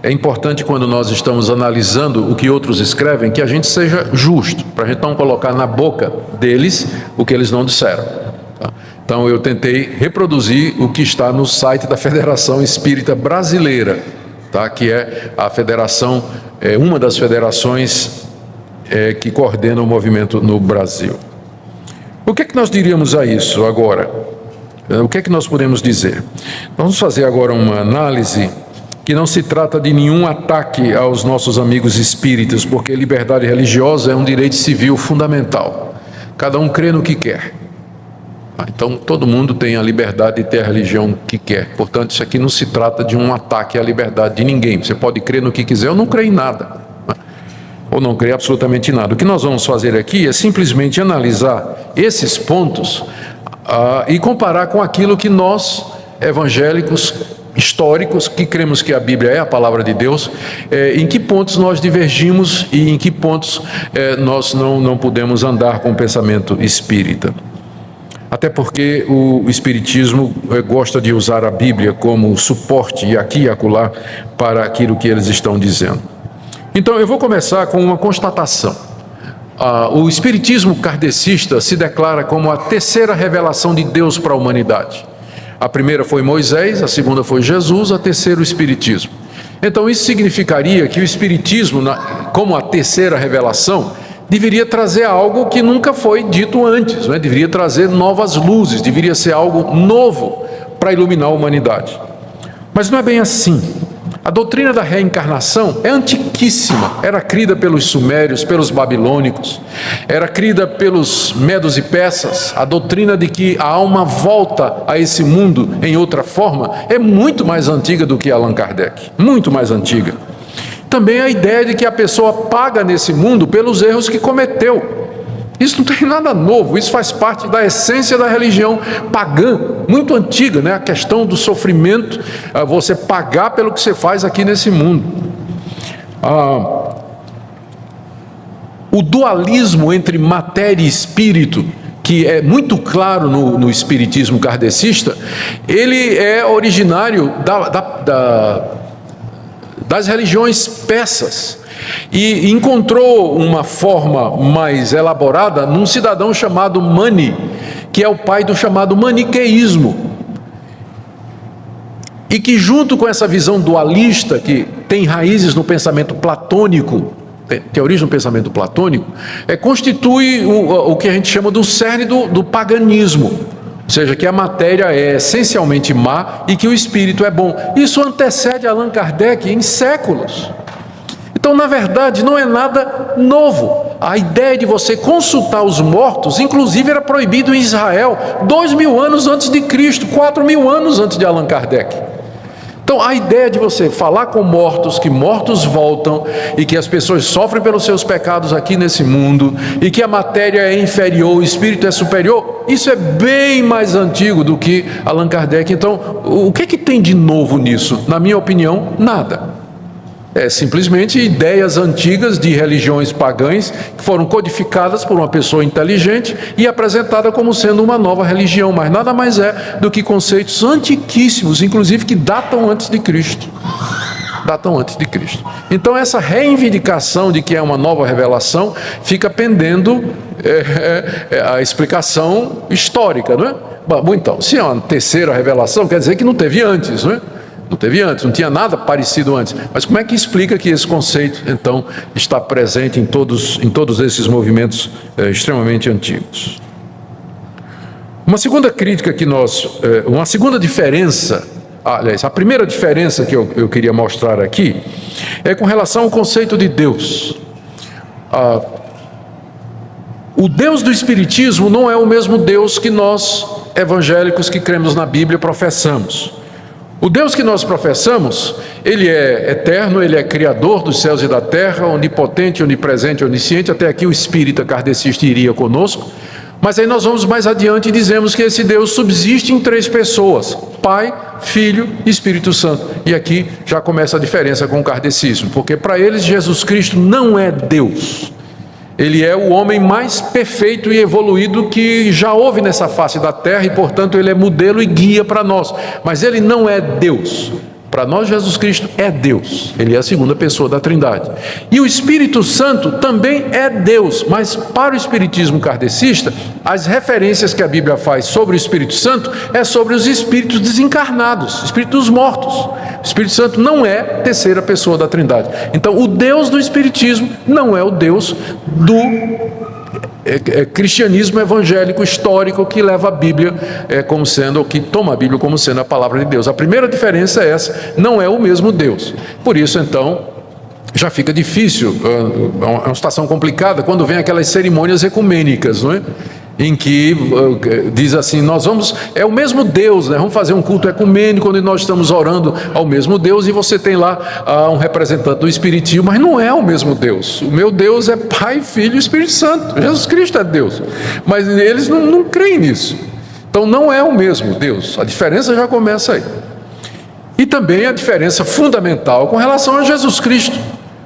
É importante, quando nós estamos analisando o que outros escrevem, que a gente seja justo, para a gente não colocar na boca deles o que eles não disseram. Tá? Então eu tentei reproduzir o que está no site da Federação Espírita Brasileira, tá? Que é a federação, uma das federações que coordena o movimento no Brasil. O que é que nós diríamos a isso agora? O que é que nós podemos dizer? Vamos fazer agora uma análise que não se trata de nenhum ataque aos nossos amigos espíritas, porque liberdade religiosa é um direito civil fundamental. Cada um crê no que quer. Então, todo mundo tem a liberdade de ter a religião que quer. Portanto, isso aqui não se trata de um ataque à liberdade de ninguém. Você pode crer no que quiser ou não crer em nada. Ou não crer absolutamente em nada. O que nós vamos fazer aqui é simplesmente analisar esses pontos e comparar com aquilo que nós, evangélicos, históricos, que cremos que a Bíblia é a palavra de Deus, em que pontos nós divergimos e em que pontos nós não podemos andar com o pensamento espírita. Até porque o Espiritismo gosta de usar a Bíblia como suporte, e aqui e acolá, para aquilo que eles estão dizendo. Então eu vou começar com uma constatação. O Espiritismo kardecista se declara como a terceira revelação de Deus para a humanidade. A primeira foi Moisés, a segunda foi Jesus, a terceira o Espiritismo. Então isso significaria que o Espiritismo, como a terceira revelação, deveria trazer algo que nunca foi dito antes, né? Deveria trazer novas luzes, deveria ser algo novo para iluminar a humanidade. Mas não é bem assim. A doutrina da reencarnação é antiquíssima, era crida pelos sumérios, pelos babilônicos, era crida pelos medos e persas. A doutrina de que a alma volta a esse mundo em outra forma é muito mais antiga do que Allan Kardec, muito mais antiga. Também a ideia de que a pessoa paga nesse mundo pelos erros que cometeu. Isso não tem nada novo, isso faz parte da essência da religião pagã, muito antiga, né? A questão do sofrimento, você pagar pelo que você faz aqui nesse mundo. O dualismo entre matéria e espírito, que é muito claro no espiritismo kardecista, ele é originário das religiões persas. E encontrou uma forma mais elaborada num cidadão chamado Mani, que é o pai do chamado maniqueísmo. E que, junto com essa visão dualista, que tem raízes no pensamento platônico, tem origem no pensamento platônico, constitui o que a gente chama do cerne do paganismo. Ou seja, que a matéria é essencialmente má e que o espírito é bom. Isso antecede Allan Kardec em séculos. Então, na verdade, não é nada novo. A ideia de você consultar os mortos, inclusive, era proibido em Israel 2000 anos antes de Cristo, 4000 anos antes de Allan Kardec. Então, a ideia de você falar com mortos, que mortos voltam e que as pessoas sofrem pelos seus pecados aqui nesse mundo e que a matéria é inferior, o espírito é superior, isso é bem mais antigo do que Allan Kardec. Então, o que tem de novo nisso? Na minha opinião, nada. É simplesmente ideias antigas de religiões pagãs que foram codificadas por uma pessoa inteligente e apresentada como sendo uma nova religião, mas nada mais é do que conceitos antiquíssimos, inclusive que datam antes de Cristo. Datam antes de Cristo. Então essa reivindicação de que é uma nova revelação fica pendendo a explicação histórica, não é? Bom, então, se é uma terceira revelação, quer dizer que não teve antes, não é? Não teve antes, não tinha nada parecido antes. Mas como é que explica que esse conceito, então, está presente em todos esses movimentos extremamente antigos? Uma segunda crítica uma segunda diferença aliás, a primeira diferença que eu queria mostrar aqui é com relação ao conceito de Deus. O Deus do Espiritismo não é o mesmo Deus que nós, evangélicos que cremos na Bíblia, professamos. O Deus que nós professamos, Ele é eterno, Ele é criador dos céus e da terra, onipotente, onipresente, onisciente. Até aqui o espírita kardecista iria conosco. Mas aí nós vamos mais adiante e dizemos que esse Deus subsiste em 3 pessoas: Pai, Filho e Espírito Santo. E aqui já começa a diferença com o kardecismo, porque para eles Jesus Cristo não é Deus. Ele é o homem mais perfeito e evoluído que já houve nessa face da terra e, portanto, ele é modelo e guia para nós. Mas ele não é Deus. Para nós, Jesus Cristo é Deus. Ele é a segunda pessoa da Trindade. E o Espírito Santo também é Deus. Mas para o espiritismo kardecista, as referências que a Bíblia faz sobre o Espírito Santo é sobre os espíritos desencarnados, espíritos mortos. O Espírito Santo não é terceira pessoa da Trindade. Então, o Deus do espiritismo não é o Deus do cristianismo evangélico histórico que leva a Bíblia como sendo, ou que toma a Bíblia como sendo a palavra de Deus. A primeira diferença é essa: não é o mesmo Deus. Por isso, então, já fica difícil, é uma situação complicada quando vem aquelas cerimônias ecumênicas, não é? Em que diz assim, é o mesmo Deus, né? Vamos fazer um culto ecumênico onde nós estamos orando ao mesmo Deus, e você tem lá um representante do Espiritismo, mas não é o mesmo Deus. O meu Deus é Pai, Filho e Espírito Santo. Jesus Cristo é Deus, mas eles não creem nisso. Então não é o mesmo Deus. A diferença já começa aí. E também a diferença fundamental com relação a Jesus Cristo.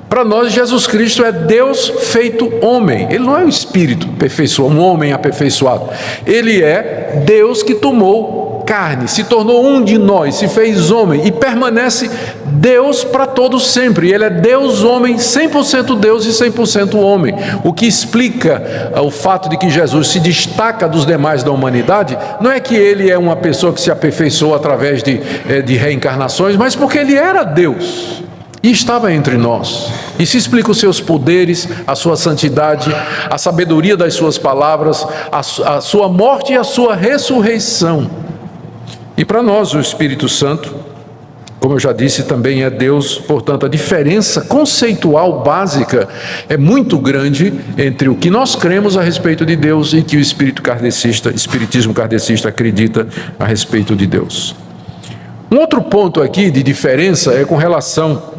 Para nós, Jesus Cristo é Deus feito homem. Ele não é um espírito aperfeiçoado, um homem aperfeiçoado. Ele é Deus que tomou carne, se tornou um de nós, se fez homem e permanece Deus para todos sempre. Ele é Deus homem, 100% Deus e 100% homem. O que explica o fato de que Jesus se destaca dos demais da humanidade não é que ele é uma pessoa que se aperfeiçoou através de reencarnações, mas porque ele era Deus e estava entre nós. Isso explica os seus poderes, a sua santidade, a sabedoria das suas palavras, a sua morte e a sua ressurreição. E para nós o Espírito Santo, como eu já disse, também é Deus. Portanto, a diferença conceitual básica é muito grande entre o que nós cremos a respeito de Deus e que o espiritismo kardecista acredita a respeito de Deus. Um outro ponto aqui de diferença é com relação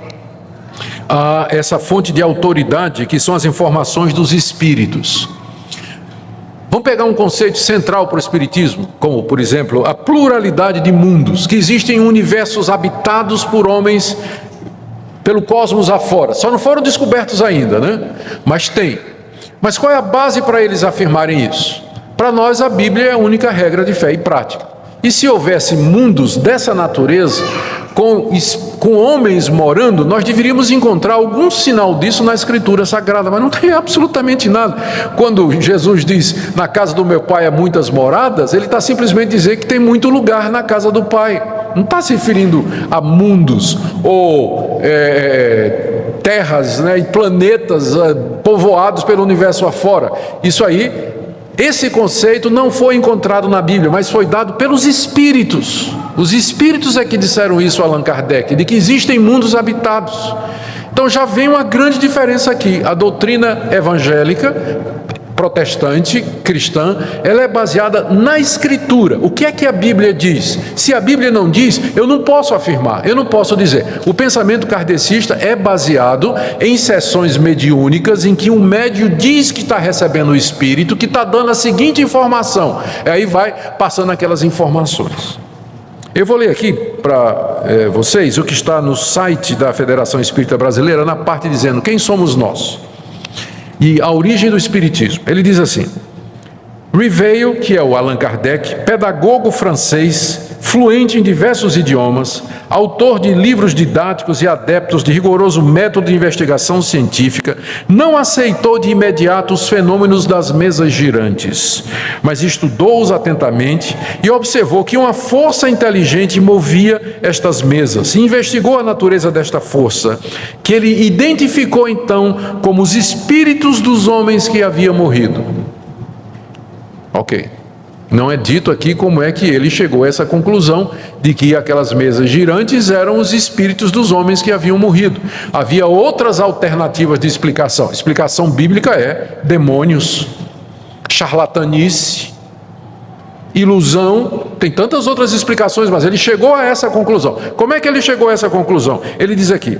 a essa fonte de autoridade que são as informações dos espíritos. Vamos pegar um conceito central para o espiritismo, como, por exemplo, a pluralidade de mundos, que existem universos habitados por homens pelo cosmos afora. Só não foram descobertos ainda, né? Mas tem. Mas qual é a base para eles afirmarem isso? Para nós, a Bíblia é a única regra de fé e prática. E se houvesse mundos dessa natureza, com homens morando, nós deveríamos encontrar algum sinal disso na Escritura Sagrada, mas não tem absolutamente nada. Quando Jesus diz, na casa do meu Pai há muitas moradas, ele está simplesmente dizendo que tem muito lugar na casa do Pai. Não está se referindo a mundos ou terras, né, e planetas povoados pelo universo afora. Esse conceito não foi encontrado na Bíblia, mas foi dado pelos espíritos. Os espíritos é que disseram isso a Allan Kardec, de que existem mundos habitados. Então já vem uma grande diferença aqui. A doutrina evangélica, protestante, cristã, ela é baseada na Escritura. O que é que a Bíblia diz? Se a Bíblia não diz, eu não posso afirmar, eu não posso dizer. O pensamento kardecista é baseado em sessões mediúnicas em que o médium diz que está recebendo o Espírito, que está dando a seguinte informação. Aí vai passando aquelas informações. Eu vou ler aqui para vocês o que está no site da Federação Espírita Brasileira, na parte dizendo quem somos nós e a origem do Espiritismo. Ele diz assim: Rivail, que é o Allan Kardec, pedagogo francês, fluente em diversos idiomas, autor de livros didáticos e adeptos de rigoroso método de investigação científica, não aceitou de imediato os fenômenos das mesas girantes, mas estudou-os atentamente e observou que uma força inteligente movia estas mesas, e investigou a natureza desta força, que ele identificou então como os espíritos dos homens que haviam morrido. Ok. Não é dito aqui como é que ele chegou a essa conclusão de que aquelas mesas girantes eram os espíritos dos homens que haviam morrido. Havia outras alternativas de explicação. Explicação bíblica é demônios, charlatanice, ilusão, tem tantas outras explicações, mas ele chegou a essa conclusão. Como é que ele chegou a essa conclusão? Ele diz aqui: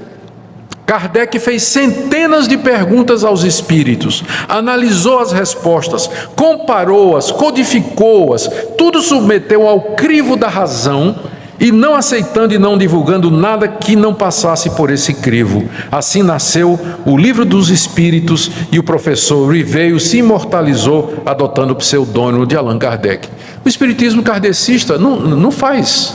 Kardec fez centenas de perguntas aos espíritos, analisou as respostas, comparou-as, codificou-as, tudo submeteu ao crivo da razão e não aceitando e não divulgando nada que não passasse por esse crivo. Assim nasceu o Livro dos Espíritos e o professor Riveio se imortalizou adotando o pseudônimo de Allan Kardec. O espiritismo kardecista não faz...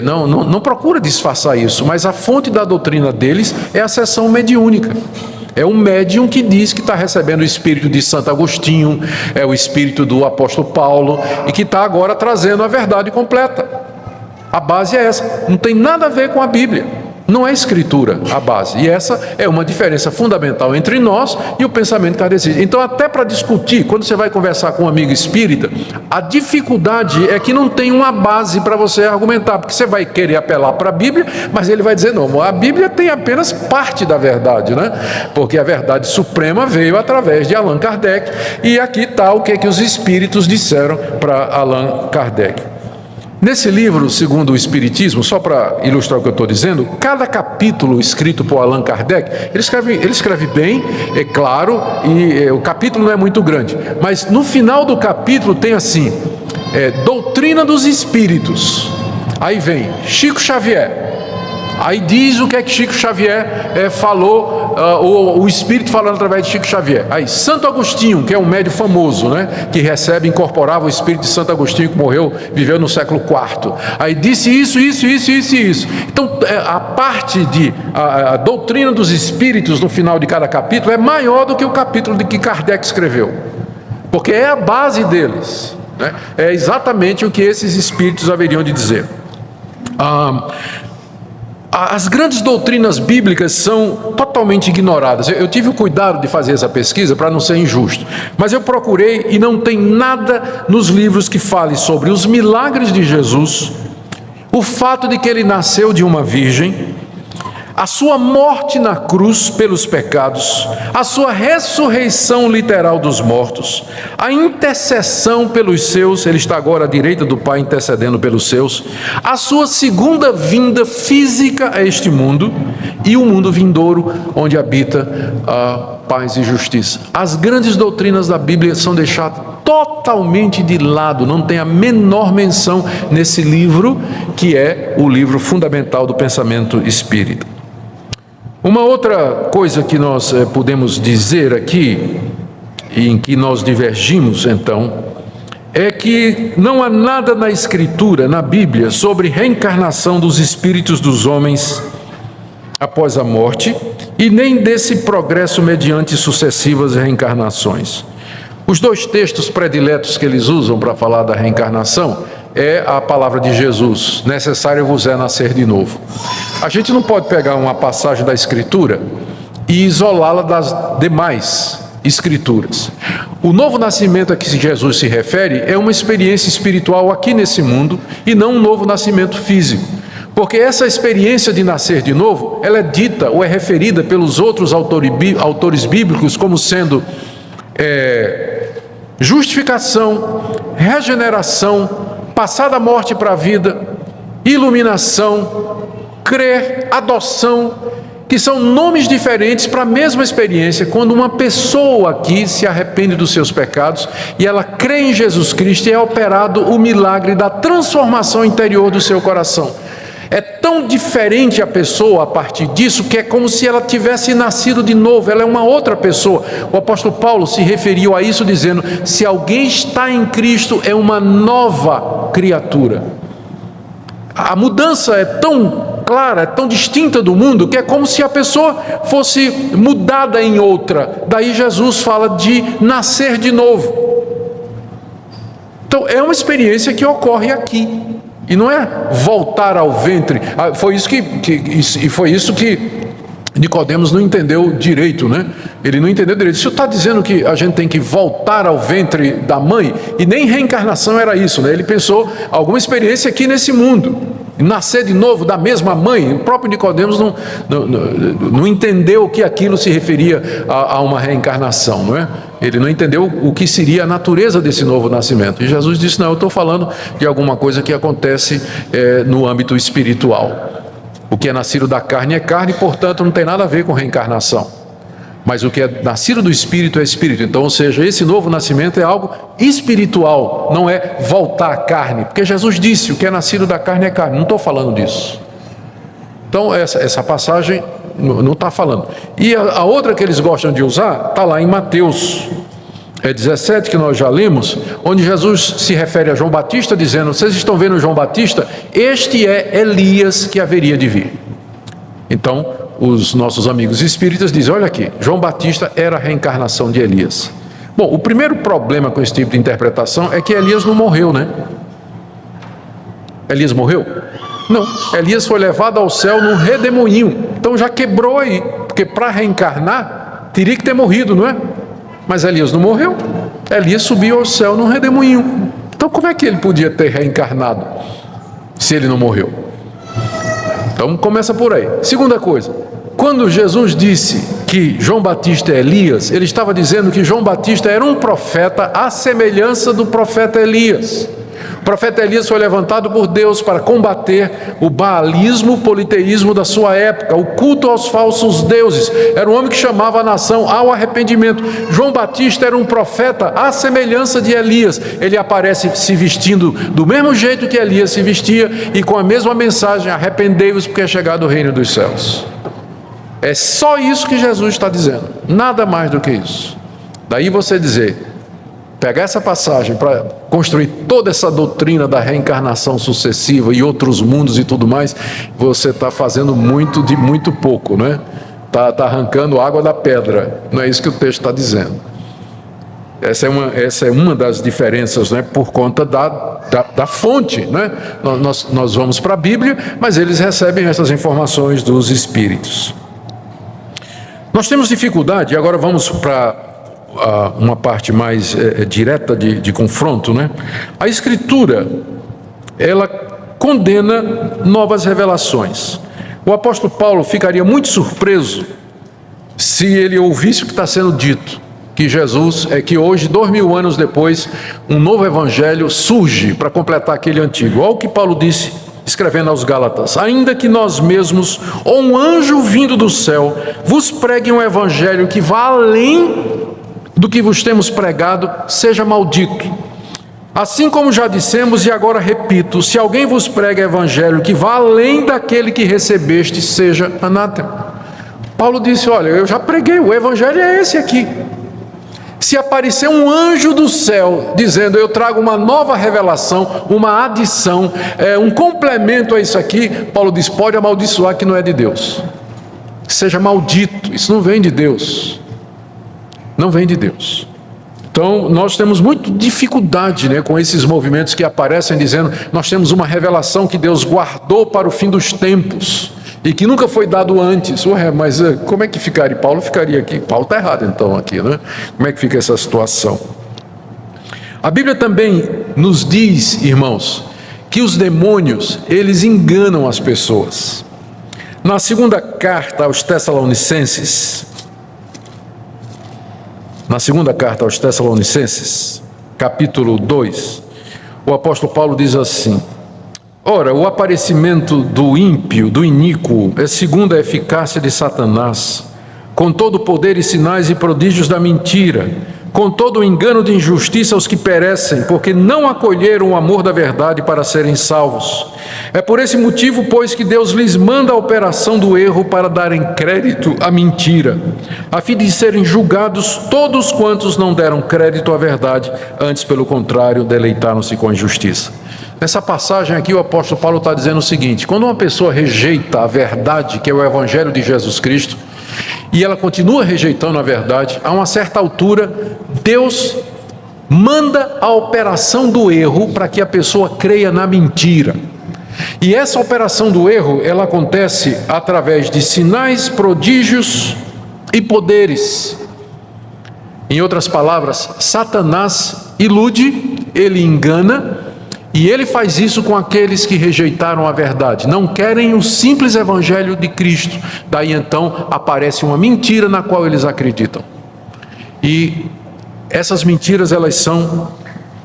Não procura disfarçar isso, mas a fonte da doutrina deles é a sessão mediúnica. É um médium que diz que está recebendo o espírito de Santo Agostinho, é o espírito do apóstolo Paulo, e que está agora trazendo a verdade completa. A base é essa, não tem nada a ver com a Bíblia. Não é escritura a base. E essa é uma diferença fundamental entre nós e o pensamento kardecista. Então, até para discutir, quando você vai conversar com um amigo espírita, a dificuldade é que não tem uma base para você argumentar, porque você vai querer apelar para a Bíblia, mas ele vai dizer, não, a Bíblia tem apenas parte da verdade, né? Porque a verdade suprema veio através de Allan Kardec, e aqui está o que os espíritos disseram para Allan Kardec. Nesse livro, segundo o Espiritismo, só para ilustrar o que eu estou dizendo, cada capítulo escrito por Allan Kardec, ele escreve bem, é claro, e o capítulo não é muito grande, mas no final do capítulo tem assim, doutrina dos espíritos, aí vem Chico Xavier, aí diz o que é que Chico Xavier falou, o Espírito falando através de Chico Xavier. Aí Santo Agostinho, que é um médium famoso, né, que incorporava o Espírito de Santo Agostinho, que viveu no século IV. Aí disse isso. Então, a parte a doutrina dos Espíritos no final de cada capítulo é maior do que o capítulo de que Kardec escreveu, porque é a base deles, né? É exatamente o que esses Espíritos haveriam de dizer. As grandes doutrinas bíblicas são totalmente ignoradas. Eu tive o cuidado de fazer essa pesquisa para não ser injusto, mas eu procurei e não tem nada nos livros que fale sobre os milagres de Jesus, o fato de que ele nasceu de uma virgem, a sua morte na cruz pelos pecados, a sua ressurreição literal dos mortos, a intercessão pelos seus, ele está agora à direita do Pai intercedendo pelos seus, a sua segunda vinda física a este mundo e o mundo vindouro onde habita a paz e justiça. As grandes doutrinas da Bíblia são deixadas totalmente de lado, não tem a menor menção nesse livro, que é o livro fundamental do pensamento espírita. Uma outra coisa que nós podemos dizer aqui, e em que nós divergimos então, é que não há nada na Escritura, na Bíblia, sobre reencarnação dos espíritos dos homens após a morte, e nem desse progresso mediante sucessivas reencarnações. Os dois textos prediletos que eles usam para falar da reencarnação é a palavra de Jesus: necessário vos é nascer de novo. A gente não pode pegar uma passagem da Escritura e isolá-la das demais Escrituras. O novo nascimento a que Jesus se refere é uma experiência espiritual aqui nesse mundo e não um novo nascimento físico. Porque essa experiência de nascer de novo, ela é dita ou é referida pelos outros autores bíblicos como sendo justificação, regeneração, passar da morte para a vida, iluminação, crer, adoção, que são nomes diferentes para a mesma experiência. Quando uma pessoa aqui se arrepende dos seus pecados e ela crê em Jesus Cristo, e é operado o milagre da transformação interior do seu coração. É tão diferente a pessoa a partir disso, que é como se ela tivesse nascido de novo, ela é uma outra pessoa. O apóstolo Paulo se referiu a isso dizendo: se alguém está em Cristo, é uma nova criatura. A mudança é tão clara, é tão distinta do mundo, que é como se a pessoa fosse mudada em outra. Daí Jesus fala de nascer de novo. Então é uma experiência que ocorre aqui. E não é voltar ao ventre. Foi isso que Nicodemos não entendeu direito, né? Ele não entendeu direito. O senhor está dizendo que a gente tem que voltar ao ventre da mãe? E nem reencarnação era isso, né? Ele pensou alguma experiência aqui nesse mundo, nascer de novo da mesma mãe. O próprio Nicodemos não entendeu que aquilo se referia a uma reencarnação, não é? Ele não entendeu o que seria a natureza desse novo nascimento. E Jesus disse: não, eu estou falando de alguma coisa que acontece no âmbito espiritual. O que é nascido da carne é carne, portanto não tem nada a ver com reencarnação. Mas o que é nascido do Espírito é Espírito. Então, ou seja, esse novo nascimento é algo espiritual, não é voltar à carne. Porque Jesus disse: o que é nascido da carne é carne. Não estou falando disso. Então, essa passagem não está falando. E a outra que eles gostam de usar está lá em Mateus 17, que nós já lemos, onde Jesus se refere a João Batista, dizendo: vocês estão vendo João Batista? Este é Elias que haveria de vir. Então, os nossos amigos espíritas dizem: olha aqui, João Batista era a reencarnação de Elias. Bom, o primeiro problema com esse tipo de interpretação é que Elias não morreu, né? Elias morreu? Não, Elias foi levado ao céu num redemoinho. Então já quebrou aí, porque para reencarnar teria que ter morrido, não é? Mas Elias não morreu. Elias subiu ao céu num redemoinho. Então como é que ele podia ter reencarnado se ele não morreu? Então começa por aí. Segunda coisa, quando Jesus disse que João Batista é Elias, ele estava dizendo que João Batista era um profeta à semelhança do profeta Elias. O profeta Elias foi levantado por Deus para combater o baalismo, o politeísmo da sua época, o culto aos falsos deuses. Era um homem que chamava a nação ao arrependimento. João Batista era um profeta à semelhança de Elias. Ele aparece se vestindo do mesmo jeito que Elias se vestia e com a mesma mensagem: arrependei-vos porque é chegado o reino dos céus. É só isso que Jesus está dizendo, nada mais do que isso. Daí você dizer, pegar essa passagem para construir toda essa doutrina da reencarnação sucessiva e outros mundos e tudo mais, você está fazendo muito de muito pouco, né? Está arrancando água da pedra. Não é isso que o texto está dizendo. Essa é uma das diferenças, né? Por conta da fonte, né? Nós vamos para a Bíblia, mas eles recebem essas informações dos Espíritos. Nós temos dificuldade, e agora vamos para uma parte mais direta de confronto, né? A Escritura, ela condena novas revelações. O apóstolo Paulo ficaria muito surpreso se ele ouvisse o que está sendo dito, que Jesus que hoje, 2000 anos depois, um novo evangelho surge para completar aquele antigo. Olha o que Paulo disse, escrevendo aos Gálatas: ainda que nós mesmos, ou um anjo vindo do céu, vos pregue um evangelho que vá além do que vos temos pregado, seja maldito. Assim como já dissemos e agora repito, se alguém vos prega evangelho que vá além daquele que recebeste, seja anátema. Paulo disse: olha, eu já preguei, o evangelho é esse aqui. Se aparecer um anjo do céu dizendo: eu trago uma nova revelação, uma adição, um complemento a isso aqui, Paulo diz: pode amaldiçoar, que não é de Deus. Seja maldito, isso não vem de Deus. Não vem de Deus. Então nós temos muita dificuldade, né, com esses movimentos que aparecem dizendo: nós temos uma revelação que Deus guardou para o fim dos tempos e que nunca foi dado antes. Ué, mas como é que ficaria? Paulo ficaria aqui. Paulo está errado então aqui, né? Como é que fica essa situação? A Bíblia também nos diz, irmãos, que os demônios, eles enganam as pessoas. Na segunda carta aos Tessalonicenses, capítulo 2, o apóstolo Paulo diz assim: ora, o aparecimento do ímpio, do iníquo, é segundo a eficácia de Satanás, com todo o poder e sinais e prodígios da mentira, com todo o engano de injustiça aos que perecem, porque não acolheram o amor da verdade para serem salvos. É por esse motivo, pois, que Deus lhes manda a operação do erro para darem crédito à mentira, a fim de serem julgados todos quantos não deram crédito à verdade, antes, pelo contrário, deleitaram-se com a injustiça. Nessa passagem aqui, o apóstolo Paulo está dizendo o seguinte: quando uma pessoa rejeita a verdade, que é o evangelho de Jesus Cristo, e ela continua rejeitando a verdade, a uma certa altura, Deus manda a operação do erro para que a pessoa creia na mentira. E essa operação do erro, ela acontece através de sinais, prodígios e poderes. Em outras palavras, Satanás ilude, ele engana, e ele faz isso com aqueles que rejeitaram a verdade, não querem o simples evangelho de Cristo. Daí então aparece uma mentira na qual eles acreditam. E essas mentiras, elas são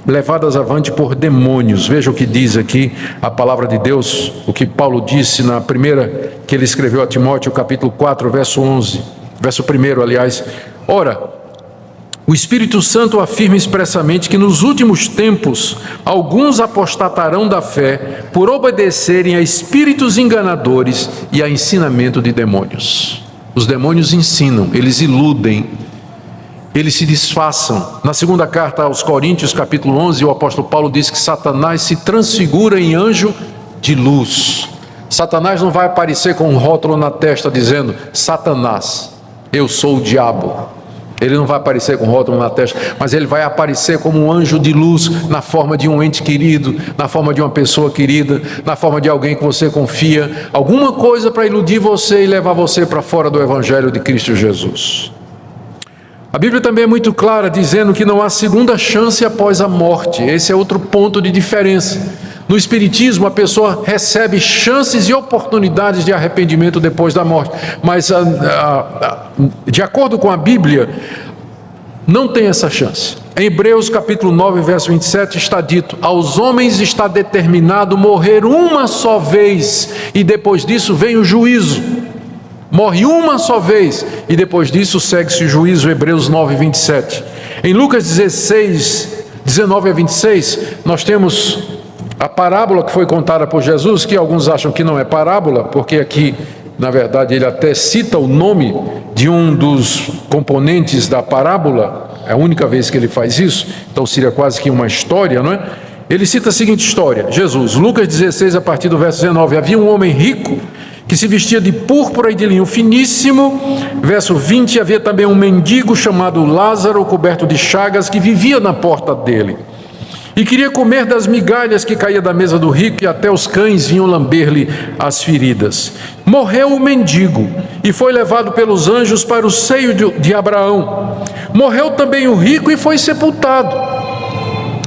levadas avante por demônios. Veja o que diz aqui a palavra de Deus, o que Paulo disse na primeira que ele escreveu a Timóteo, capítulo 4, verso 11, verso 1, aliás. Ora, o Espírito Santo afirma expressamente que nos últimos tempos alguns apostatarão da fé por obedecerem a espíritos enganadores e a ensinamento de demônios. Os demônios ensinam, eles iludem, eles se disfarçam. Na segunda carta aos Coríntios, capítulo 11, o apóstolo Paulo diz que Satanás se transfigura em anjo de luz. Satanás não vai aparecer com um rótulo na testa dizendo: Satanás, eu sou o diabo. Ele não vai aparecer com rótulo na testa, mas ele vai aparecer como um anjo de luz, na forma de um ente querido, na forma de uma pessoa querida, na forma de alguém que você confia, alguma coisa para iludir você e levar você para fora do evangelho de Cristo Jesus. A Bíblia também é muito clara, dizendo que não há segunda chance após a morte. Esse é outro ponto de diferença. No Espiritismo, a pessoa recebe chances e oportunidades de arrependimento depois da morte, mas de acordo com a Bíblia, não tem essa chance. Em Hebreus capítulo 9, verso 27 está dito: aos homens está determinado morrer uma só vez, e depois disso vem o juízo. Morre uma só vez, e depois disso segue-se o juízo. Hebreus 9, 27. Em Lucas 16, 19 a 26, nós temos a parábola que foi contada por Jesus, que alguns acham que não é parábola, porque aqui, na verdade, ele até cita o nome de um dos componentes da parábola. É a única vez que ele faz isso, então seria quase que uma história, não é? Ele cita a seguinte história: Jesus, Lucas 16, a partir do verso 19. Havia um homem rico que se vestia de púrpura e de linho finíssimo. Verso 20, havia também um mendigo chamado Lázaro, coberto de chagas, que vivia na porta dele. E queria comer das migalhas que caía da mesa do rico, e até os cães vinham lamber-lhe as feridas. Morreu o mendigo e foi levado pelos anjos para o seio de Abraão. Morreu também o rico e foi sepultado.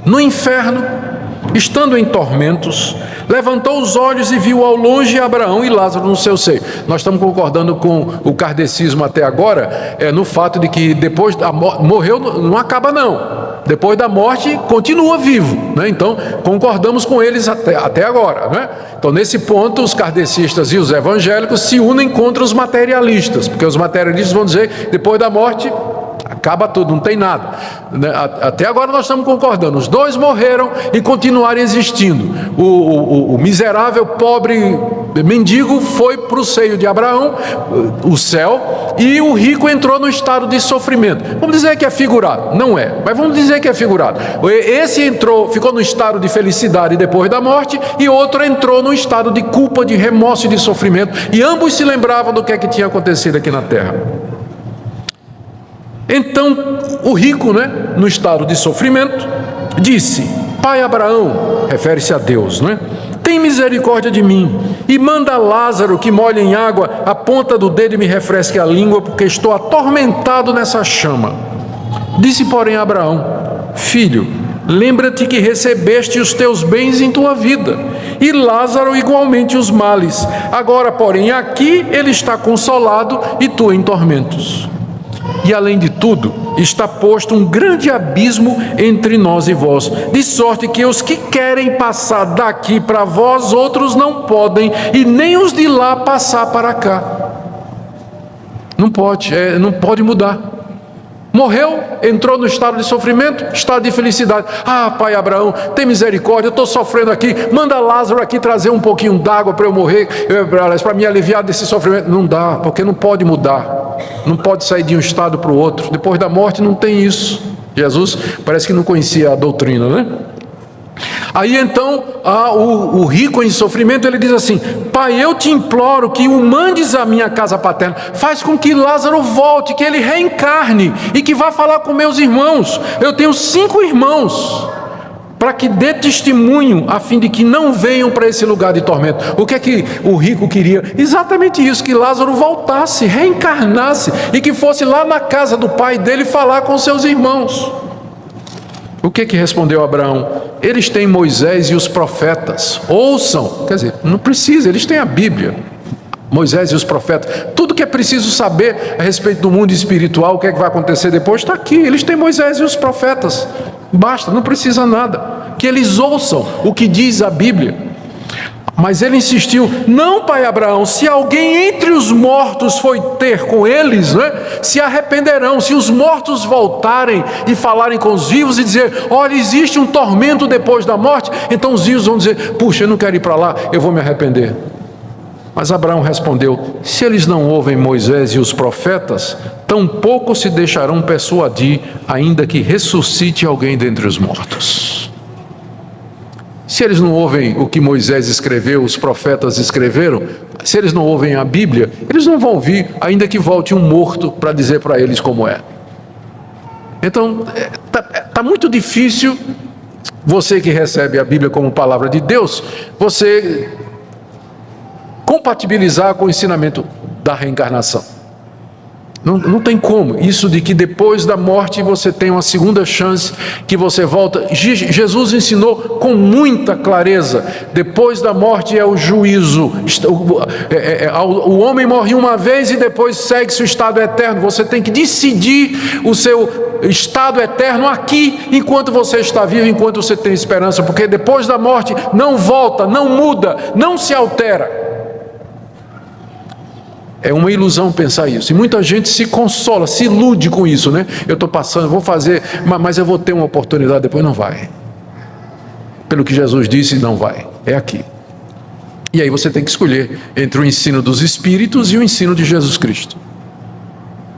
No inferno, estando em tormentos, levantou os olhos e viu ao longe Abraão e Lázaro no seu seio. Nós estamos concordando com o kardecismo até agora, no fato de que depois da morte, morreu, não acaba não. Depois da morte, continua vivo, né? Então, concordamos com eles até agora, né? Então, nesse ponto, os kardecistas e os evangélicos se unem contra os materialistas, porque os materialistas vão dizer que depois da morte acaba tudo, não tem nada. Até agora nós estamos concordando. Os dois morreram e continuaram existindo. O miserável, pobre mendigo foi para o seio de Abraão, o céu, e o rico entrou no estado de sofrimento. Vamos dizer que é figurado. Não é, mas vamos dizer que é figurado. Esse entrou, ficou no estado de felicidade depois da morte, e outro entrou no estado de culpa, de remorso e de sofrimento, e ambos se lembravam do que é que tinha acontecido aqui na terra. Então, o rico, né, no estado de sofrimento, disse: Pai Abraão, refere-se a Deus, né? Tem misericórdia de mim e manda Lázaro que molhe em água a ponta do dedo e me refresque a língua, porque estou atormentado nessa chama. Disse, porém, Abraão: Filho, lembra-te que recebeste os teus bens em tua vida, e Lázaro igualmente os males. Agora, porém, aqui ele está consolado e tu em tormentos. E além de tudo, está posto um grande abismo entre nós e vós, de sorte que os que querem passar daqui para vós, outros não podem, e nem os de lá passar para cá. Não pode mudar. Morreu, entrou no estado de sofrimento, estado de felicidade. Ah, pai Abraão, tem misericórdia, eu estou sofrendo aqui, manda Lázaro aqui trazer um pouquinho d'água para eu morrer, para me aliviar desse sofrimento. Não dá, porque não pode mudar. Não pode sair de um estado para o outro. Depois da morte não tem isso. Jesus parece que não conhecia a doutrina, né? Aí então, o rico em sofrimento, ele diz assim: Pai, eu te imploro que o mandes à minha casa paterna, faz com que Lázaro volte, que ele reencarne e que vá falar com meus irmãos. Eu tenho 5 irmãos. para que dê testemunho, a fim de que não venham para esse lugar de tormento. O que é que o rico queria? Exatamente isso, que Lázaro voltasse, reencarnasse, e que fosse lá na casa do pai dele falar com seus irmãos. O que respondeu Abraão? Eles têm Moisés e os profetas, ouçam. Quer dizer, não precisa, eles têm a Bíblia, Moisés e os profetas. Tudo que é preciso saber a respeito do mundo espiritual, o que é que vai acontecer depois, está aqui. Eles têm Moisés e os profetas, basta, não precisa nada, que eles ouçam o que diz a Bíblia. Mas ele insistiu: não, pai Abraão, se alguém entre os mortos foi ter com eles, se arrependerão. Se os mortos voltarem e falarem com os vivos e dizer: olha, existe um tormento depois da morte, então os vivos vão dizer: puxa, eu não quero ir para lá, eu vou me arrepender. Mas Abraão respondeu: se eles não ouvem Moisés e os profetas, tampouco se deixarão persuadir, ainda que ressuscite alguém dentre os mortos. Se eles não ouvem o que Moisés escreveu, os profetas escreveram, se eles não ouvem a Bíblia, eles não vão ouvir, ainda que volte um morto para dizer para eles como é. Então, tá muito difícil, você que recebe a Bíblia como palavra de Deus, você compatibilizar com o ensinamento da reencarnação. Não tem como, isso de que depois da morte você tem uma segunda chance, que você volta. Jesus ensinou com muita clareza: depois da morte é o juízo. O homem morre uma vez e depois segue-se o estado eterno. Você tem que decidir o seu estado eterno aqui, enquanto você está vivo, enquanto você tem esperança, porque depois da morte não volta, não muda, não se altera. É uma ilusão pensar isso, e muita gente se consola, se ilude com isso, eu estou passando, vou fazer, mas eu vou ter uma oportunidade, depois não vai. Pelo que Jesus disse, não vai, é aqui. E aí você tem que escolher entre o ensino dos Espíritos e o ensino de Jesus Cristo.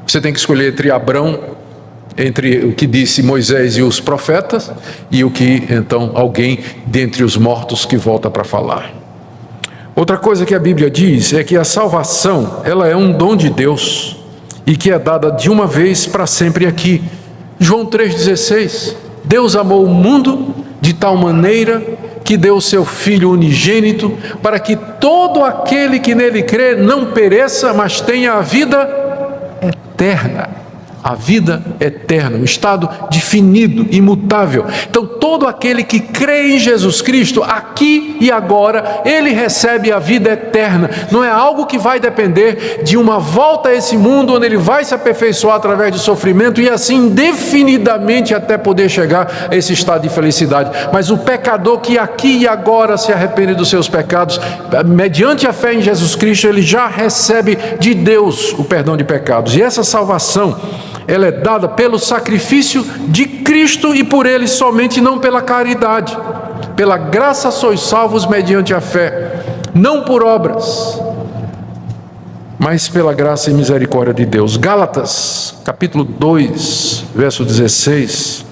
Você tem que escolher entre Abraão, entre o que disse Moisés e os profetas, e o que então alguém dentre os mortos que volta para falar. Outra coisa que a Bíblia diz é que a salvação, ela é um dom de Deus e que é dada de uma vez para sempre aqui. João 3,16: Deus amou o mundo de tal maneira que deu o seu Filho unigênito, para que todo aquele que nele crê não pereça, mas tenha a vida eterna. A vida eterna, um estado definido, imutável. Então todo aquele que crê em Jesus Cristo, aqui e agora, ele recebe a vida eterna. Não é algo que vai depender de uma volta a esse mundo, onde ele vai se aperfeiçoar através de sofrimento e assim indefinidamente até poder chegar a esse estado de felicidade. Mas o pecador que aqui e agora se arrepende dos seus pecados, mediante a fé em Jesus Cristo, ele já recebe de Deus o perdão de pecados. E essa salvação, ela é dada pelo sacrifício de Cristo e por Ele somente, não pela caridade. Pela graça sois salvos mediante a fé, não por obras, mas pela graça e misericórdia de Deus. Gálatas, capítulo 2, verso 16.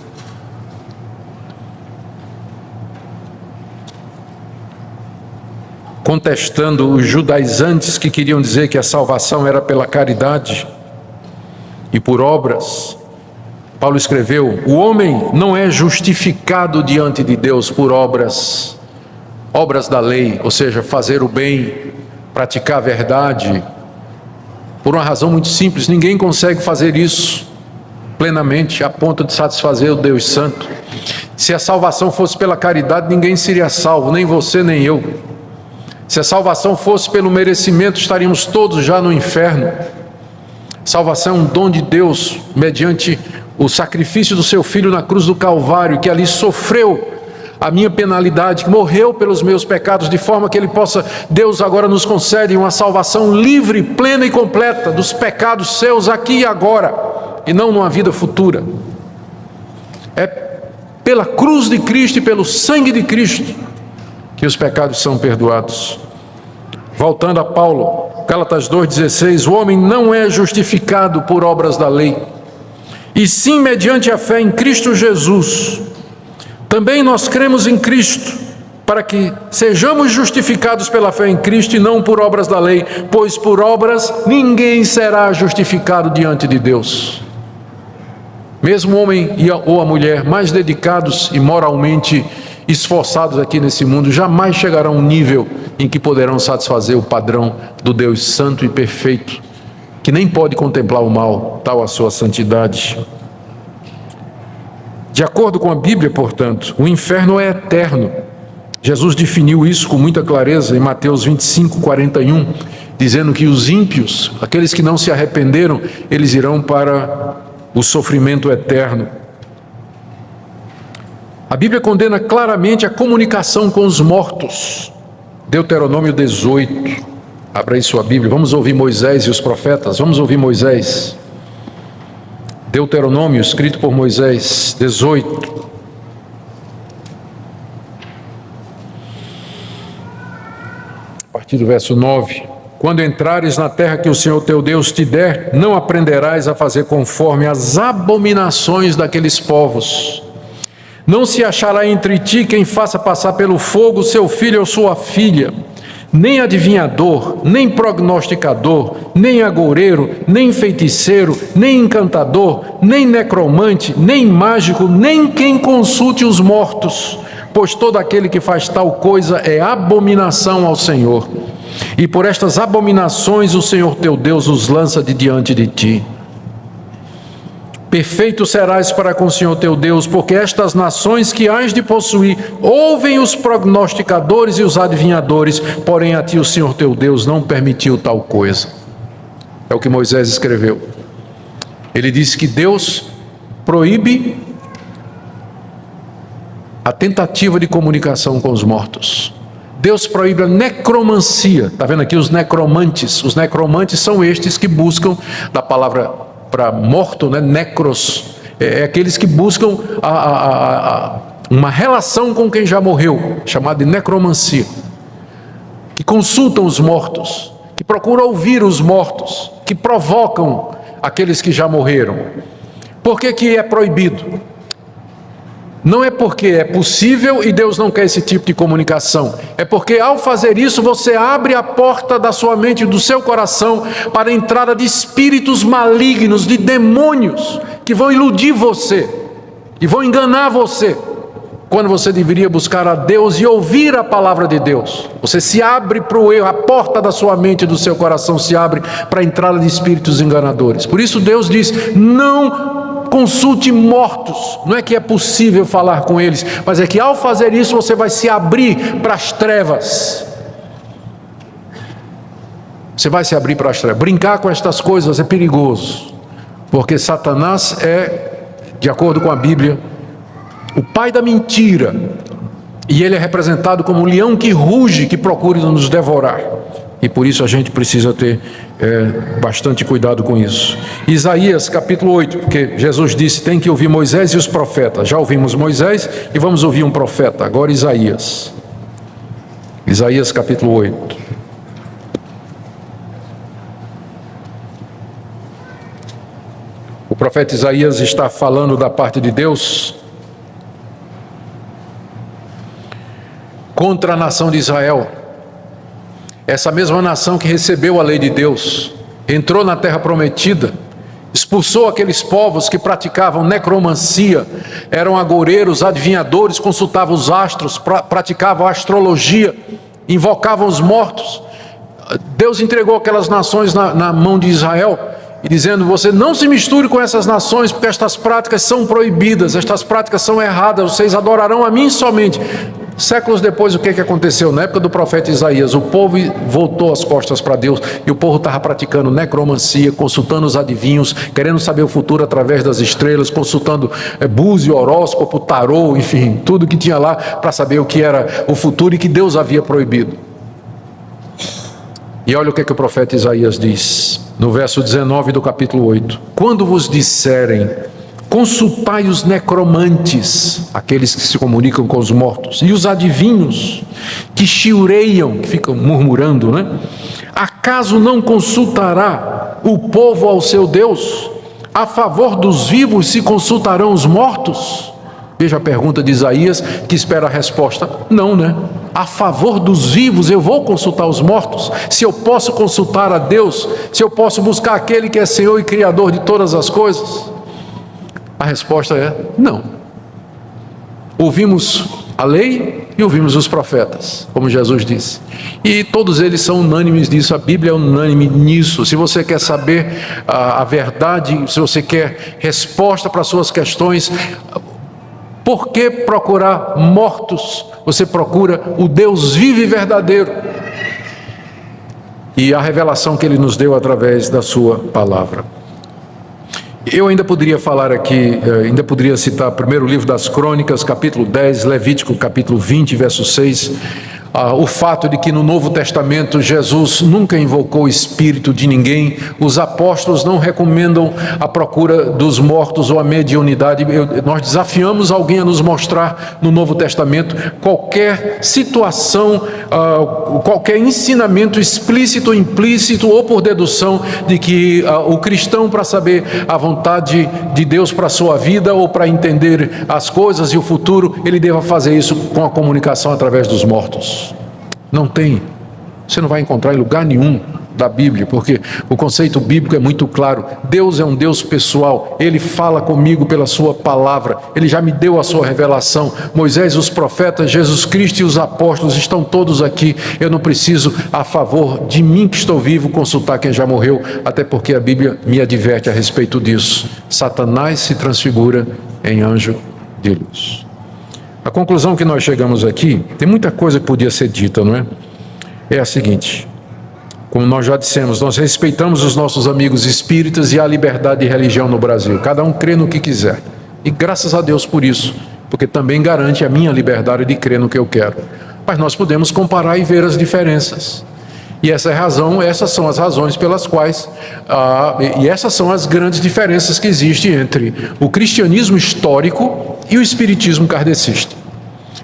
Contestando os judaizantes que queriam dizer que a salvação era pela caridade e por obras, Paulo escreveu: o homem não é justificado diante de Deus por obras da lei, ou seja, fazer o bem, praticar a verdade, por uma razão muito simples: ninguém consegue fazer isso plenamente a ponto de satisfazer o Deus Santo. Se a salvação fosse pela caridade, ninguém seria salvo, nem você nem eu. Se a salvação fosse pelo merecimento, estaríamos todos já no inferno. Salvação é um dom de Deus, mediante o sacrifício do seu Filho na cruz do Calvário, que ali sofreu a minha penalidade, que morreu pelos meus pecados, de forma que Ele possa, Deus agora nos concede uma salvação livre, plena e completa dos pecados seus aqui e agora, e não numa vida futura. É pela cruz de Cristo e pelo sangue de Cristo que os pecados são perdoados. Voltando a Paulo, Gálatas 2,16: o homem não é justificado por obras da lei, e sim mediante a fé em Cristo Jesus. Também nós cremos em Cristo, para que sejamos justificados pela fé em Cristo e não por obras da lei, pois por obras ninguém será justificado diante de Deus. Mesmo o homem ou a mulher mais dedicados e moralmente esforçados aqui nesse mundo jamais chegarão a um nível em que poderão satisfazer o padrão do Deus santo e perfeito, que nem pode contemplar o mal, tal a sua santidade. De acordo com a Bíblia, portanto, o inferno é eterno. Jesus definiu isso com muita clareza em Mateus 25:41, dizendo que os ímpios, aqueles que não se arrependeram, eles irão para o sofrimento eterno. A Bíblia condena claramente a comunicação com os mortos. Deuteronômio 18. Abra aí sua Bíblia, vamos ouvir Moisés e os profetas. Vamos ouvir Moisés. Deuteronômio, escrito por Moisés, 18. A partir do verso 9. Quando entrares na terra que o Senhor teu Deus te der, não aprenderás a fazer conforme as abominações daqueles povos. Não se achará entre ti quem faça passar pelo fogo seu filho ou sua filha, nem adivinhador, nem prognosticador, nem agoureiro, nem feiticeiro, nem encantador, nem necromante, nem mágico, nem quem consulte os mortos, pois todo aquele que faz tal coisa é abominação ao Senhor. E por estas abominações o Senhor teu Deus os lança de diante de ti. Perfeito serás para com o Senhor teu Deus, porque estas nações que hás de possuir ouvem os prognosticadores e os adivinhadores, porém a ti o Senhor teu Deus não permitiu tal coisa. É o que Moisés escreveu. Ele disse que Deus proíbe a tentativa de comunicação com os mortos. Deus proíbe a necromancia. Está vendo aqui os necromantes? Os necromantes são estes que buscam, da palavra para morto, né? Necros, é aqueles que buscam uma relação com quem já morreu, chamado de necromancia, que consultam os mortos, que procuram ouvir os mortos, que provocam aqueles que já morreram. Por que é proibido? Não é porque é possível e Deus não quer esse tipo de comunicação. É porque ao fazer isso você abre a porta da sua mente e do seu coração para a entrada de espíritos malignos, de demônios que vão iludir você e vão enganar você, quando você deveria buscar a Deus e ouvir a palavra de Deus. Você se abre para o erro, a porta da sua mente e do seu coração se abre para a entrada de espíritos enganadores. Por isso Deus diz: não consulte mortos. Não é que é possível falar com eles, mas é que ao fazer isso você vai se abrir para as trevas. Você vai se abrir para as trevas. Brincar com estas coisas é perigoso, porque Satanás é, de acordo com a Bíblia, o pai da mentira, e ele é representado como um leão que ruge, que procura nos devorar. E por isso a gente precisa ter bastante cuidado com isso. Isaías capítulo 8, porque Jesus disse: tem que ouvir Moisés e os profetas. Já ouvimos Moisés e vamos ouvir um profeta. Agora Isaías. Isaías capítulo 8. O profeta Isaías está falando da parte de Deus contra a nação de Israel. Essa mesma nação que recebeu a lei de Deus, entrou na terra prometida, expulsou aqueles povos que praticavam necromancia, eram agoureiros, adivinhadores, consultavam os astros, praticavam astrologia, invocavam os mortos. Deus entregou aquelas nações na mão de Israel, e dizendo: você não se misture com essas nações, porque estas práticas são proibidas, estas práticas são erradas, vocês adorarão a mim somente. Séculos depois, o que aconteceu? Na época do profeta Isaías, o povo voltou as costas para Deus, e o povo estava praticando necromancia, consultando os adivinhos, querendo saber o futuro através das estrelas, consultando búzio, horóscopo, tarô, enfim, tudo que tinha lá para saber o que era o futuro e que Deus havia proibido. E olha o que o profeta Isaías diz, no verso 19 do capítulo 8: quando vos disserem: consultai os necromantes, aqueles que se comunicam com os mortos, e os adivinhos, que chiureiam, que ficam murmurando, né? Acaso não consultará o povo ao seu Deus? A favor dos vivos se consultarão os mortos? Veja a pergunta de Isaías, que espera a resposta: não, né? A favor dos vivos eu vou consultar os mortos? Se eu posso consultar a Deus, se eu posso buscar aquele que é Senhor e Criador de todas as coisas? A resposta é não. Ouvimos a lei e ouvimos os profetas, como Jesus disse. E todos eles são unânimes nisso, a Bíblia é unânime nisso. Se você quer saber a verdade, se você quer resposta para suas questões, por que procurar mortos? Você procura o Deus vivo e verdadeiro. E a revelação que Ele nos deu através da sua palavra. Eu ainda poderia falar aqui, ainda poderia citar primeiro livro das Crônicas, capítulo 10, Levítico, capítulo 20, verso 6. O fato de que no Novo Testamento Jesus nunca invocou o espírito de ninguém, os apóstolos não recomendam a procura dos mortos ou a mediunidade. Nós desafiamos alguém a nos mostrar no Novo Testamento qualquer situação, qualquer ensinamento explícito, implícito ou por dedução de que o cristão, para saber a vontade de Deus para a sua vida ou para entender as coisas e o futuro, ele deva fazer isso com a comunicação através dos mortos. Não tem. Você não vai encontrar em lugar nenhum da Bíblia, porque o conceito bíblico é muito claro. Deus é um Deus pessoal. Ele fala comigo pela sua palavra. Ele já me deu a sua revelação. Moisés, os profetas, Jesus Cristo e os apóstolos estão todos aqui. Eu não preciso, a favor de mim que estou vivo, consultar quem já morreu, até porque a Bíblia me adverte a respeito disso. Satanás se transfigura em anjo de luz. A conclusão que nós chegamos aqui, tem muita coisa que podia ser dita, não é? É a seguinte: como nós já dissemos, nós respeitamos os nossos amigos espíritas e a liberdade de religião no Brasil. Cada um crê no que quiser. E graças a Deus por isso, porque também garante a minha liberdade de crer no que eu quero. Mas nós podemos comparar e ver as diferenças. E essas são as razões pelas quais, e essas são as grandes diferenças que existem entre o cristianismo histórico e o espiritismo kardecista.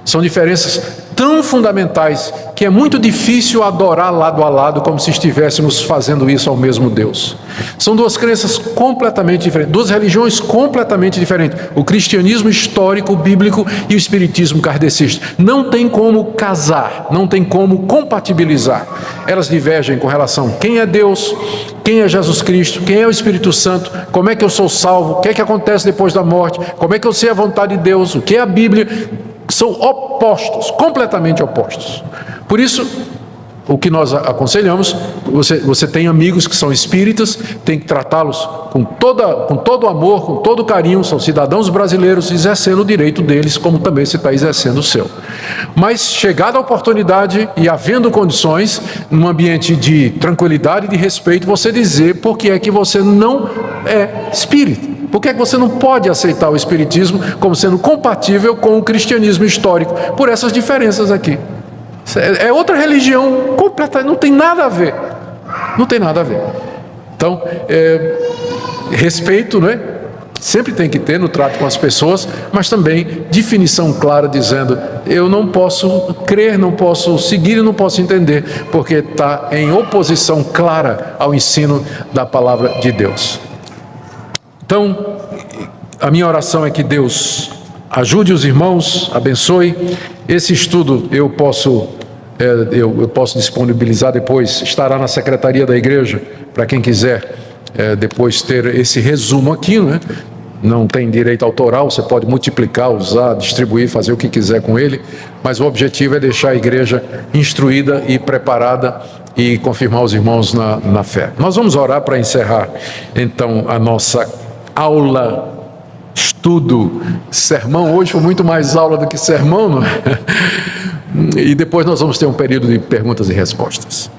São diferenças tão fundamentais que é muito difícil adorar lado a lado como se estivéssemos fazendo isso ao mesmo Deus. São duas crenças completamente diferentes, duas religiões completamente diferentes. O cristianismo histórico, bíblico e o espiritismo kardecista. Não tem como casar, não tem como compatibilizar. Elas divergem com relação a quem é Deus, quem é Jesus Cristo, quem é o Espírito Santo, como é que eu sou salvo, o que é que acontece depois da morte, como é que eu sei a vontade de Deus, o que é a Bíblia. São opostos, completamente opostos. Por isso, o que nós aconselhamos, você tem amigos que são espíritas, tem que tratá-los com todo amor, com todo carinho, são cidadãos brasileiros, exercendo o direito deles, como também você está exercendo o seu. Mas, chegada a oportunidade e havendo condições, num ambiente de tranquilidade e de respeito, você dizer por que é que você não é espírita. Por que é que você não pode aceitar o espiritismo como sendo compatível com o cristianismo histórico? Por essas diferenças aqui. É outra religião completa, não tem nada a ver. Não tem nada a ver. Então, respeito, não é? Sempre tem que ter no trato com as pessoas, mas também definição clara dizendo: eu não posso crer, não posso seguir, não posso entender, porque está em oposição clara ao ensino da palavra de Deus. Então, a minha oração é que Deus ajude os irmãos, abençoe. Esse estudo eu posso disponibilizar depois, estará na secretaria da igreja, para quem quiser depois ter esse resumo aqui, né? Não tem direito autoral, você pode multiplicar, usar, distribuir, fazer o que quiser com ele, mas o objetivo é deixar a igreja instruída e preparada e confirmar os irmãos na fé. Nós vamos orar para encerrar, então, a nossa aula, estudo, sermão. Hoje foi muito mais aula do que sermão, não é? E depois nós vamos ter um período de perguntas e respostas.